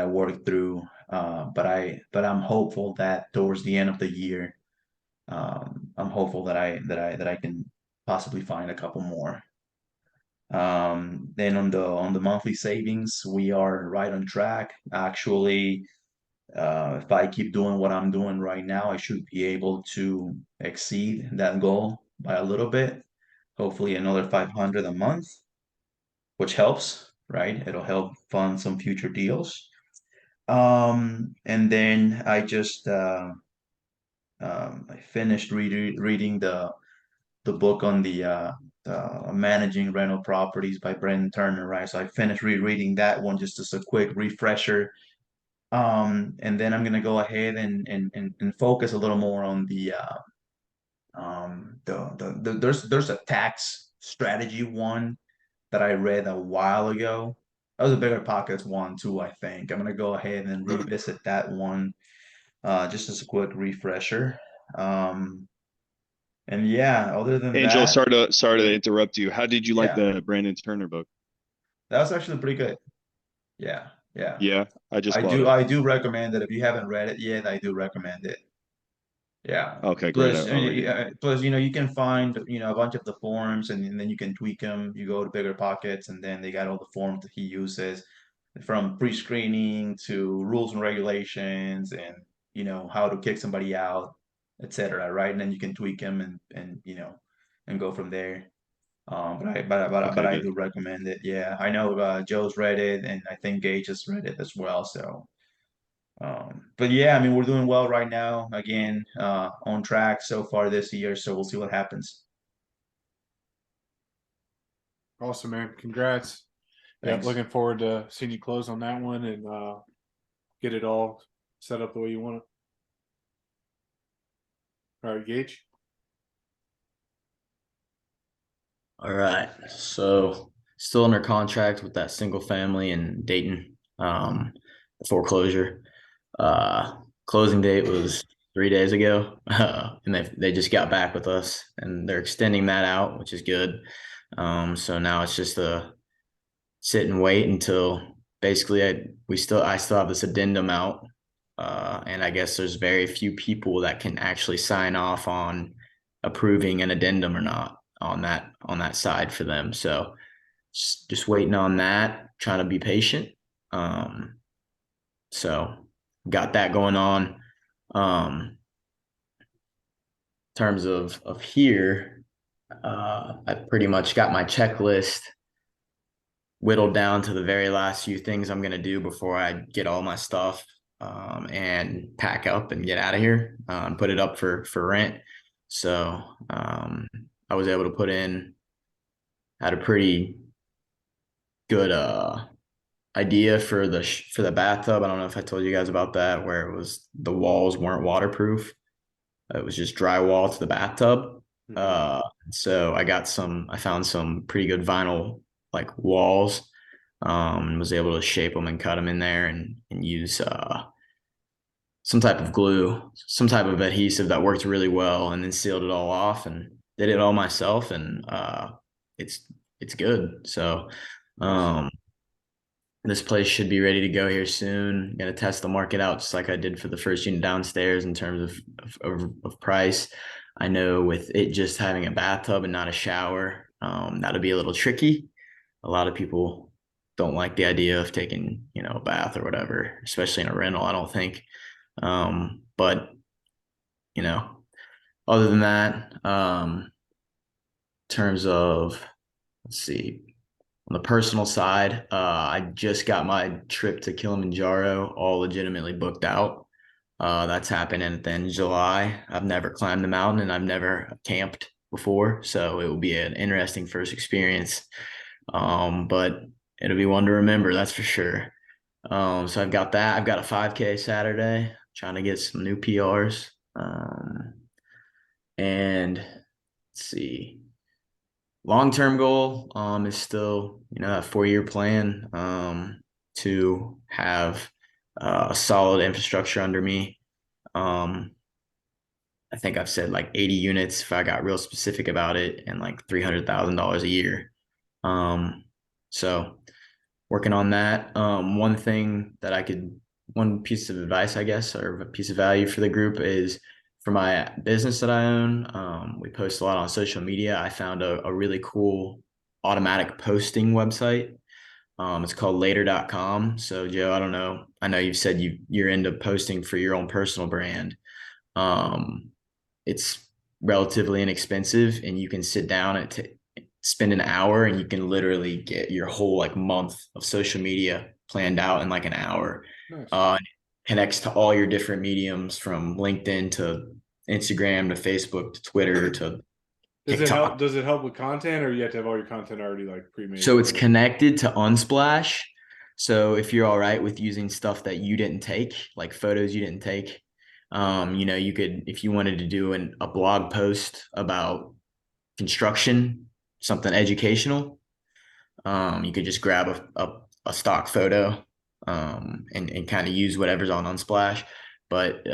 work through. But I'm hopeful that towards the end of the year, I'm hopeful that I can possibly find a couple more. Then on the monthly savings, we are right on track. Actually, if I keep doing what I'm doing right now, I should be able to exceed that goal by a little bit, hopefully another 500 a month. which helps, right? It'll help fund some future deals. And then I finished reading the book on the managing rental properties by Brendan Turner, right? So I finished rereading that one just as a quick refresher. And then I'm gonna go ahead and focus a little more on there's a tax strategy one that I read a while ago. That was a bigger pockets one too, I think. I'm gonna go ahead and revisit that one just as a quick refresher. Um, and yeah, other than Angel, that, sorry to interrupt you. How did you like yeah, the Brandon Turner book? that was actually pretty good. Yeah, yeah. Yeah, I just I bought do it. I do recommend it. If you haven't read it yet, I do recommend it. Yeah. Okay, great. I'll read it. Plus, you can find, a bunch of the forms and then you can tweak them. You go to Bigger Pockets and then they got all the forms that he uses from pre-screening to rules and regulations and, how to kick somebody out, etc. Right. And then you can tweak them and go from there. But Okay, I good. do recommend it. Yeah. I know Joe's read it and I think Gage has read it as well. So but yeah, I mean, we're doing well right now. Again, on track so far this year. So we'll see what happens. Awesome, man. Congrats. Yep, Thanks. looking forward to seeing you close on that one and get it all set up the way you want it. All right, Gage. All right. So still under contract with that single family in Dayton. The foreclosure. Closing date was 3 days ago. And they just got back with us and they're extending that out, which is good. So now it's just a sit and wait until basically I still have this addendum out. And I guess there's very few people that can actually sign off on approving an addendum or not on that side for them. So just waiting on that, trying to be patient. So got that going on. In terms of here, I pretty much got my checklist whittled down to the very last few things I'm gonna do before I get all my stuff and pack up and get out of here and put it up for rent. So I was able to had a pretty good idea for the bathtub. I don't know if I told you guys about that, where it was the walls weren't waterproof. It was just drywall to the bathtub. So I found some pretty good vinyl like walls, and was able to shape them and cut them in there and use some type of glue, some type of adhesive that worked really well, and then sealed it all off and did it all myself. And it's it's good. So Awesome. this place should be ready to go here soon. Gonna test the market out just like I did for the first unit downstairs in terms of price. I know with it just having a bathtub and not a shower, that'll be a little tricky. A lot of people don't like the idea of taking, a bath or whatever, especially in a rental, I don't think. But you know, other than that, in terms of, let's see, on the personal side, I just got my trip to Kilimanjaro all legitimately booked out. That's happening at the end of July. I've never climbed the mountain and I've never camped before, so it will be an interesting first experience. But it'll be one to remember, that's for sure. So I've got that. I've got a 5K Saturday, trying to get some new PRs. And let's see. Long-term goal is still, that 4-year plan to have a solid infrastructure under me. I think I've said like 80 units if I got real specific about it, and like $300,000 a year. So working on that. One piece of advice, I guess, or a piece of value for the group is for my business that I own. We post a lot on social media. I found a really cool automatic posting website. It's called later.com. So Joe, I don't know. I know you've said you're into posting for your own personal brand. It's relatively inexpensive and you can sit down and spend an hour and you can literally get your whole like month of social media planned out in like an hour. Nice. Connects to all your different mediums from LinkedIn to Instagram to Facebook to Twitter to Does it TikTok. help? Does it help with content, or you have to have all your content already like pre-made? So it's connected to Unsplash. So if you're all right with using stuff that you didn't take, like photos you didn't take, you could, if you wanted to do a blog post about construction, something educational, you could just grab a stock photo and kind of use whatever's on Unsplash. But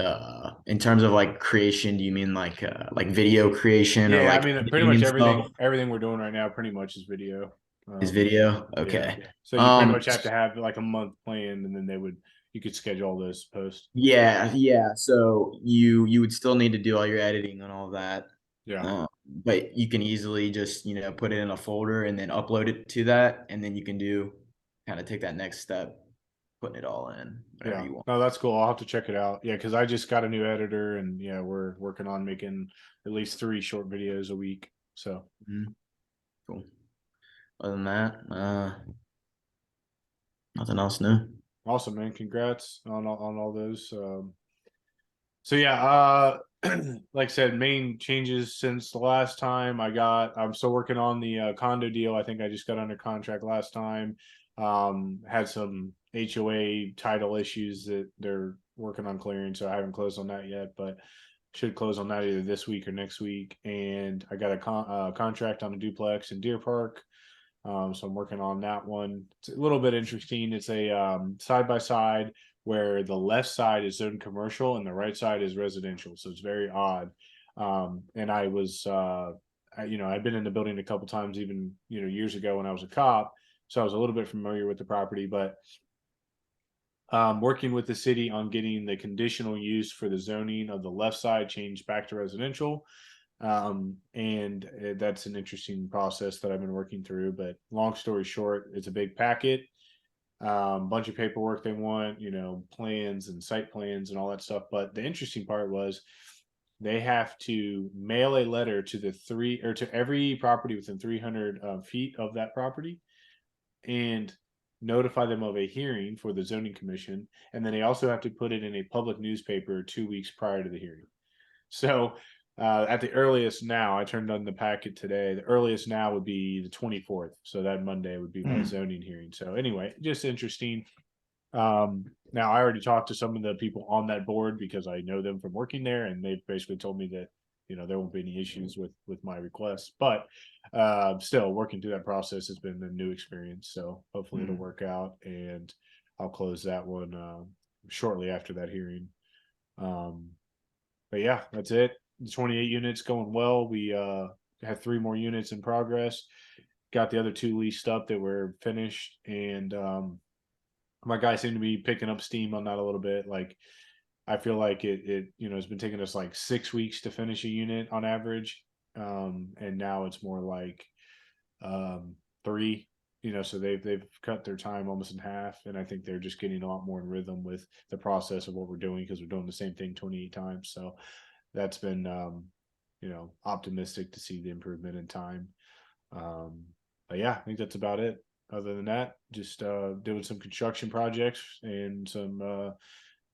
in terms of like creation, do you mean like video creation or Yeah, like I mean, pretty editing much and stuff? everything we're doing right now pretty much is video. Is video? Yeah. Okay. So you pretty much have to have like a month planned, and then you could schedule all those posts. Yeah. So you would still need to do all your editing and all that. Yeah. But you can easily just, put it in a folder and then upload it to that. And then you can kind of take that next step, putting it all in whatever Yeah. you want. No, that's cool. I'll have to check it out. Yeah, because I just got a new editor, and yeah, we're working on making at least 3 short videos a week. So Cool. Other than that, nothing else new. awesome, man. Congrats on all those. So yeah, like I said, main changes since the last time I'm still working on the condo deal. I think I just got under contract last time. Had some HOA title issues that they're working on clearing, so I haven't closed on that yet, but should close on that either this week or next week. And I got a contract on a duplex in Deer Park. So I'm working on that one. It's a little bit interesting. It's a side by side where the left side is zoned commercial and the right side is residential. So it's very odd. And I was, I've been in the building a couple times, even years ago when I was a cop. So I was a little bit familiar with the property, but working with the city on getting the conditional use for the zoning of the left side changed back to residential. And that's an interesting process that I've been working through. But long story short, it's a big packet, bunch of paperwork they want, plans and site plans and all that stuff. But the interesting part was they have to mail a letter to to every property within 300 feet of that property, and notify them of a hearing for the zoning commission. And then they also have to put it in a public newspaper 2 weeks prior to the hearing. So at the earliest now, I turned on the packet today. The earliest now would be the 24th. So that Monday would be my zoning hearing. So anyway, just interesting. Now I already talked to some of the people on that board because I know them from working there, and they've basically told me that there won't be any issues with my request. But still, working through that process has been a new experience. So hopefully it'll work out, and I'll close that one shortly after that hearing. But yeah, that's it. The 28 units going well. We had 3 more units in progress. Got the other 2 leased up that were finished, and my guys seem to be picking up steam on that a little bit. Like I feel like it's been taking us like 6 weeks to finish a unit on average, and now it's more like 3. So they've cut their time almost in half, and I think they're just getting a lot more in rhythm with the process of what we're doing, because we're doing the same thing 28 times. So that's been optimistic to see the improvement in time. But yeah, I think that's about it. Other than that, just doing some construction projects and some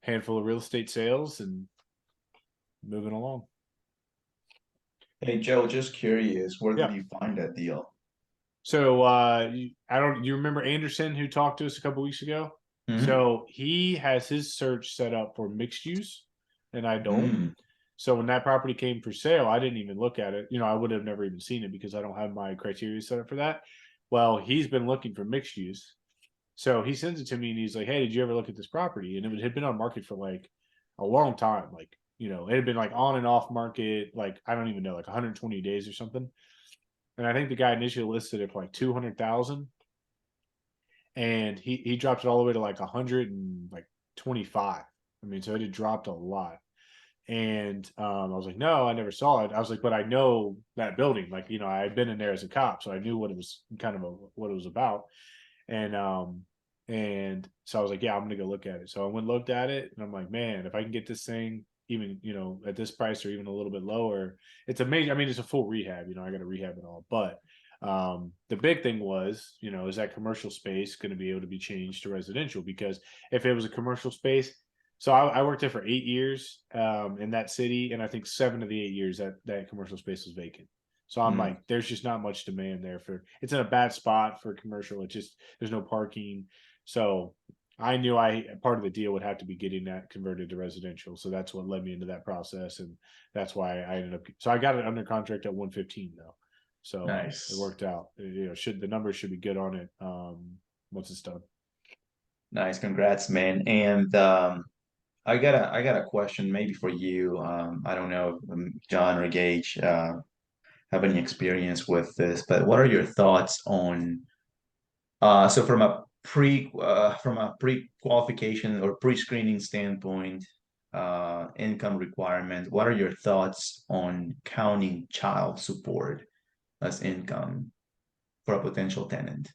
handful of real estate sales and moving along. Hey Joe, just curious, where Yeah. did you find that deal? So you remember Anderson, who talked to us a couple weeks ago? So he has his search set up for mixed use, and I don't. So when that property came for sale, I didn't even look at it. I would have never even seen it because I don't have my criteria set up for that. Well, he's been looking for mixed use. So he sends it to me and he's like, "Hey, did you ever look at this property?" And it had been on market for like a long time. Like, it had been like on and off market, like I don't even know, like 120 days or something. And I think the guy initially listed it for like 200,000. And he dropped it all the way to like 125. I mean, so it had dropped a lot. And I was like, no, I never saw it. I was like, but I know that building. Like, I had been in there as a cop, so I knew what it was what it was about. And so I was like, yeah, I'm gonna go look at it. So I went and looked at it, and I'm like, man, if I can get this thing even at this price or even a little bit lower, it's amazing. I mean, it's a full rehab. I got to rehab it all, but The big thing was, is that commercial space going to be able to be changed to residential? Because if it was a commercial space, so I worked there for 8 years in that city, and I think 7 of the 8 years that commercial space was vacant. So I'm like, there's just not much demand there for. It's in a bad spot for commercial. It just there's no parking. So I knew part of the deal would have to be getting that converted to residential. So that's what led me into that process, and that's why I ended up. So I got it under contract at 115 though. So Nice. it worked out. The numbers should be good on it once it's done. Nice, congrats, man. And I got a question maybe for you. I don't know if John or Gage have any experience with this, but what are your thoughts on so from a pre-qualification or pre-screening standpoint, income requirement, what are your thoughts on counting child support as income for a potential tenant?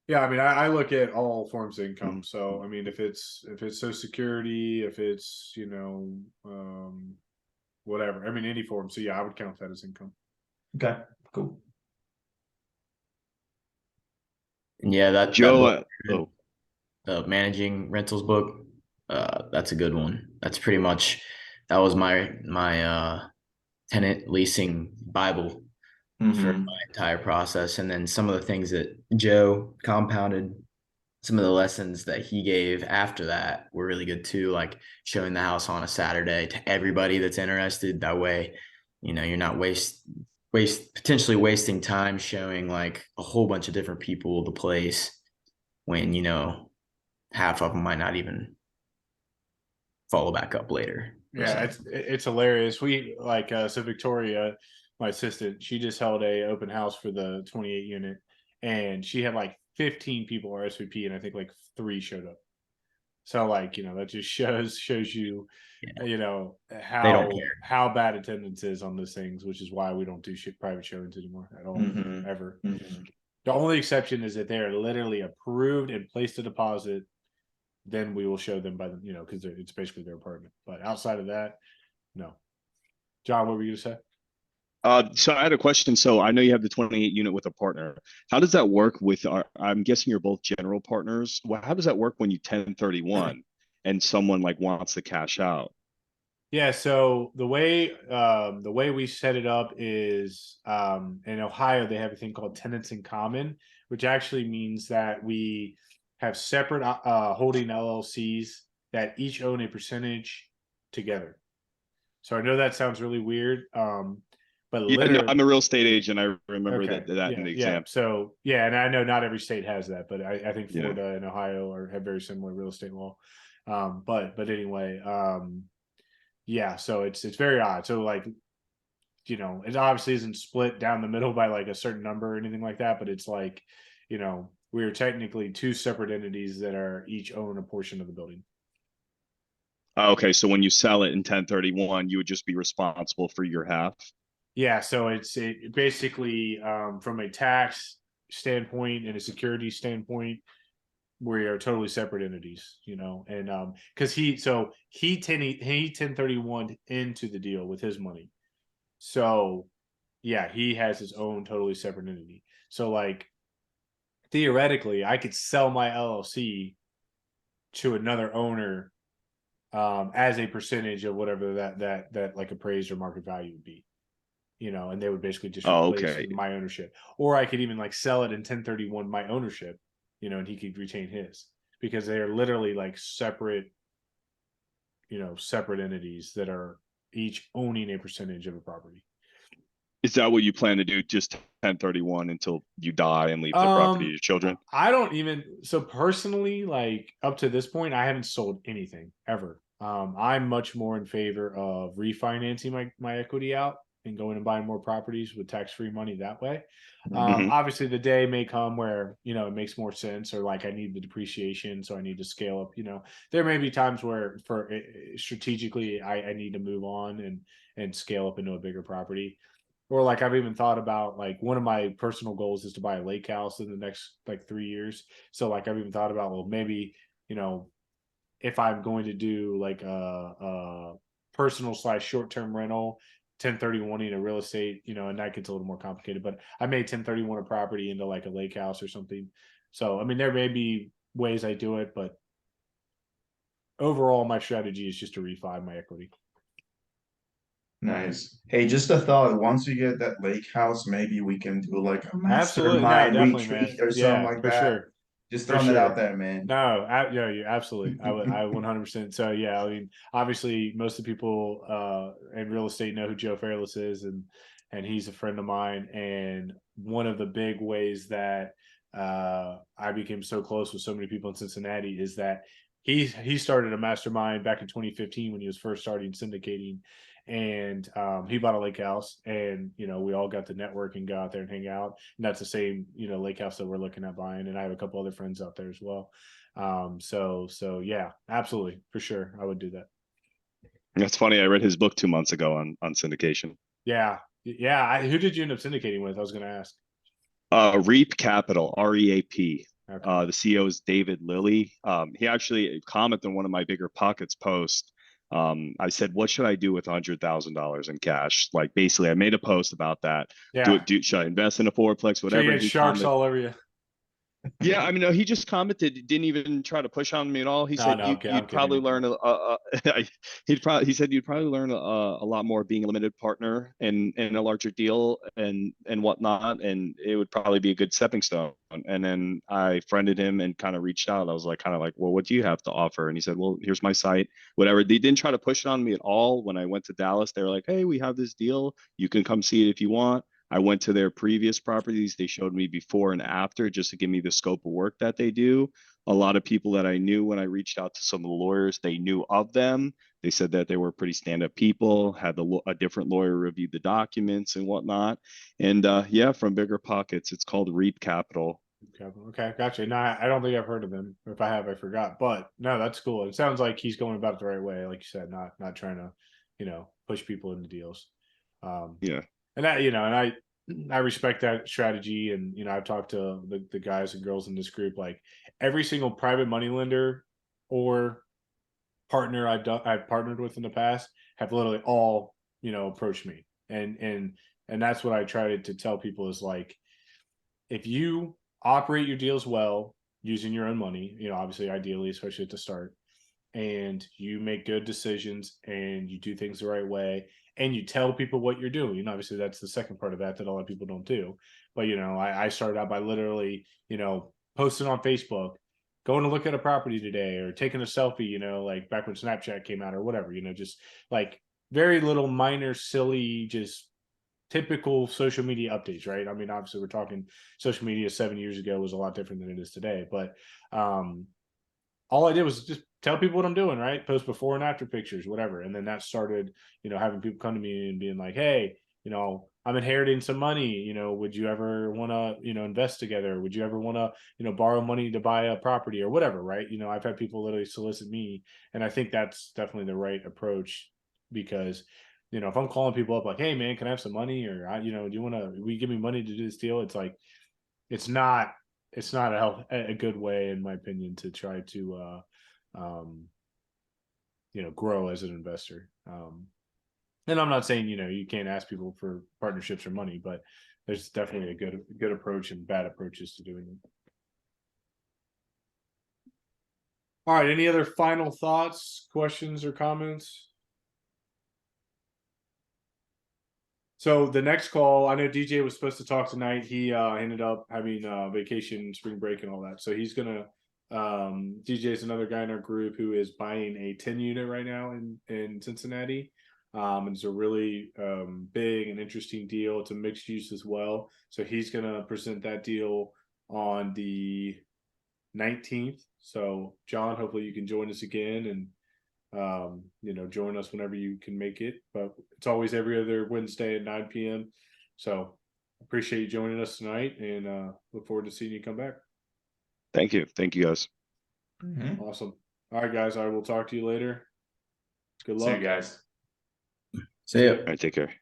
Yeah, I mean, I look at all forms of income. So, I mean, if it's Social Security, if it's whatever. I mean, any form. So, yeah, I would count that as income. Okay, cool. And yeah, that Joe, book, the managing rentals book, that's a good one. That's pretty much that was my tenant leasing Bible for my entire process. And then some of the things that Joe compounded, some of the lessons that he gave after that were really good too, like showing the house on a Saturday to everybody that's interested. That way, you're not potentially wasting time showing like a whole bunch of different people the place when half of them might not even follow back up later. Yeah, it's hilarious. We like so Victoria, my assistant, she just held a open house for the 28 unit, and she had like 15 people RSVP, and I think like 3 showed up. So like that just shows you, They don't care. how bad attendance is on those things, which is why we don't do private showings anymore at all ever. The only exception is that they are literally approved and placed a deposit. Then we will show them by the because it's basically their apartment. But outside of that, no. John, what were you gonna say? So I had a question. So I know you have the 28 unit with a partner. How does that work I'm guessing you're both general partners. Well, how does that work when you 1031 and someone like wants to cash out? Yeah, so the way we set it up is in Ohio they have a thing called tenants in common, which actually means that we have separate holding LLCs that each own a percentage together. So I know that sounds really weird, but Yeah, no, literally, I'm a real estate agent. I remember okay, that in the exam. So yeah, and I know not every state has that, but I think Yeah. Florida and Ohio have very similar real estate law. But anyway, yeah, so it's very odd. So like, it obviously isn't split down the middle by like a certain number or anything like that, but it's like, we are technically 2 separate entities that are each own a portion of the building. Okay, so when you sell it in 1031, you would just be responsible for your half. Yeah, so it basically from a tax standpoint and a security standpoint, we are totally separate entities, and because he 1031 into the deal with his money. So yeah, he has his own totally separate entity. So like theoretically, I could sell my LLC to another owner as a percentage of whatever that like appraised or market value would be, and they would basically just replace my ownership. Or I could even like sell it in 1031 my ownership, and he could retain his, because they are literally like separate entities that are each owning a percentage of a property. Is that what you plan to do? Just 1031 until you die and leave the property to your children? I don't even, so personally, like up to this point, I haven't sold anything ever. I'm much more in favor of refinancing my equity out and going and buying more properties with tax-free money that way. Obviously the day may come where, it makes more sense, or like I need the depreciation, so I need to scale up, there may be times where for strategically, I need to move on and scale up into a bigger property. Or like I've even thought about, like, one of my personal goals is to buy a lake house in the next like 3 years. So like I've even thought about, well, maybe, if I'm going to do like a personal / short-term rental, 1031ing a real estate, and that gets a little more complicated, but I may 1031 a property into like a lake house or something. So, I mean, there may be ways I do it, but overall, my strategy is just to refi my equity. Nice. Hey, just a thought. Once we get that lake house, maybe we can do like a Absolutely. No, mastermind definitely, man. retreat or something Yeah, like for that. sure. Just For throwing it sure. out there, man. No, yeah, you absolutely. I 100%. So yeah, I mean, obviously, most of the people in real estate know who Joe Fairless is, and he's a friend of mine. And one of the big ways that I became so close with so many people in Cincinnati is that he started a mastermind back in 2015 when he was first starting syndicating, and he bought a lake house, and we all got to network and go out there and hang out, and that's the same lake house that we're looking at buying, and I have a couple other friends out there as well. So yeah, absolutely, for sure, I would do that. That's funny. I read his book 2 months ago on syndication. Yeah. Who did you end up syndicating with? I was going to ask. Reap Capital, REAP. Okay. The CEO is David Lilly. He actually commented on one of my Bigger Pockets posts. I said, what should I do with $100,000 in cash? Like, basically, I made a post about that. Yeah. Should I invest in a fourplex, Sure, whatever? you had He sharks commented, all over you. yeah, I mean, no, he just commented, didn't even try to push on me at all. He said No, okay, I'm you'd probably kidding. learn he said you'd probably learn a lot more being a limited partner in a larger deal and whatnot, and it would probably be a good stepping stone. And then I friended him and kind of reached out. I was like, well, what do you have to offer? And he said, well, here's my site, whatever. They didn't try to push it on me at all. When I went to Dallas, they were like, hey, we have this deal. You can come see it if you want. I went to their previous properties. They showed me before and after just to give me the scope of work that they do. A lot of people that I knew when I reached out to some of the lawyers, they knew of them. They said that they were pretty stand-up people, had a different lawyer review the documents and whatnot. And yeah, from Bigger Pockets, it's called Reap Capital. Okay, gotcha. No, I don't think I've heard of him. If I have, I forgot. But no, that's cool. It sounds like he's going about it the right way, like you said, not trying to, push people into deals. Yeah. And that, and I respect that strategy. And, I've talked to the guys and girls in this group, like every single private money lender or partner I've partnered with in the past have literally all, approached me. And that's what I try to tell people is like, if you operate your deals well using your own money, obviously ideally, especially at the start, and you make good decisions and you do things the right way and you tell people what you're doing. Obviously that's the second part of that a lot of people don't do. But I started out by literally, posting on Facebook, going to look at a property today, or taking a selfie, like back when Snapchat came out or whatever, just like very little minor, silly, just typical social media updates, right? I mean, obviously we're talking social media 7 years ago was a lot different than it is today, but all I did was just tell people what I'm doing, right? Post before and after pictures, whatever. And then that started, having people come to me and being like, hey, I'm inheriting some money, would you ever want to, invest together? Would you ever want to, borrow money to buy a property or whatever, right? I've had people literally solicit me, and I think that's definitely the right approach, because if I'm calling people up like, hey man, can I have some money? Or do you want to, will you give me money to do this deal? It's like, it's not a good way, in my opinion, to try to grow as an investor. And I'm not saying you can't ask people for partnerships or money, but there's definitely a good approach and bad approaches to doing it. All right, any other final thoughts, questions, or comments? So the next call, I know DJ was supposed to talk tonight. He ended up having vacation, spring break, and all that. So he's gonna DJ is another guy in our group who is buying a 10 unit right now in Cincinnati. And it's a really big and interesting deal. It's a mixed use as well. So he's gonna present that deal on the 19th. So John, hopefully you can join us again and join us whenever you can make it, but it's always every other Wednesday at 9 p.m. So appreciate you joining us tonight, and look forward to seeing you come back. Thank you guys. Awesome. All right guys, I will talk to you later. Good luck. See you guys. See ya. All right, take care.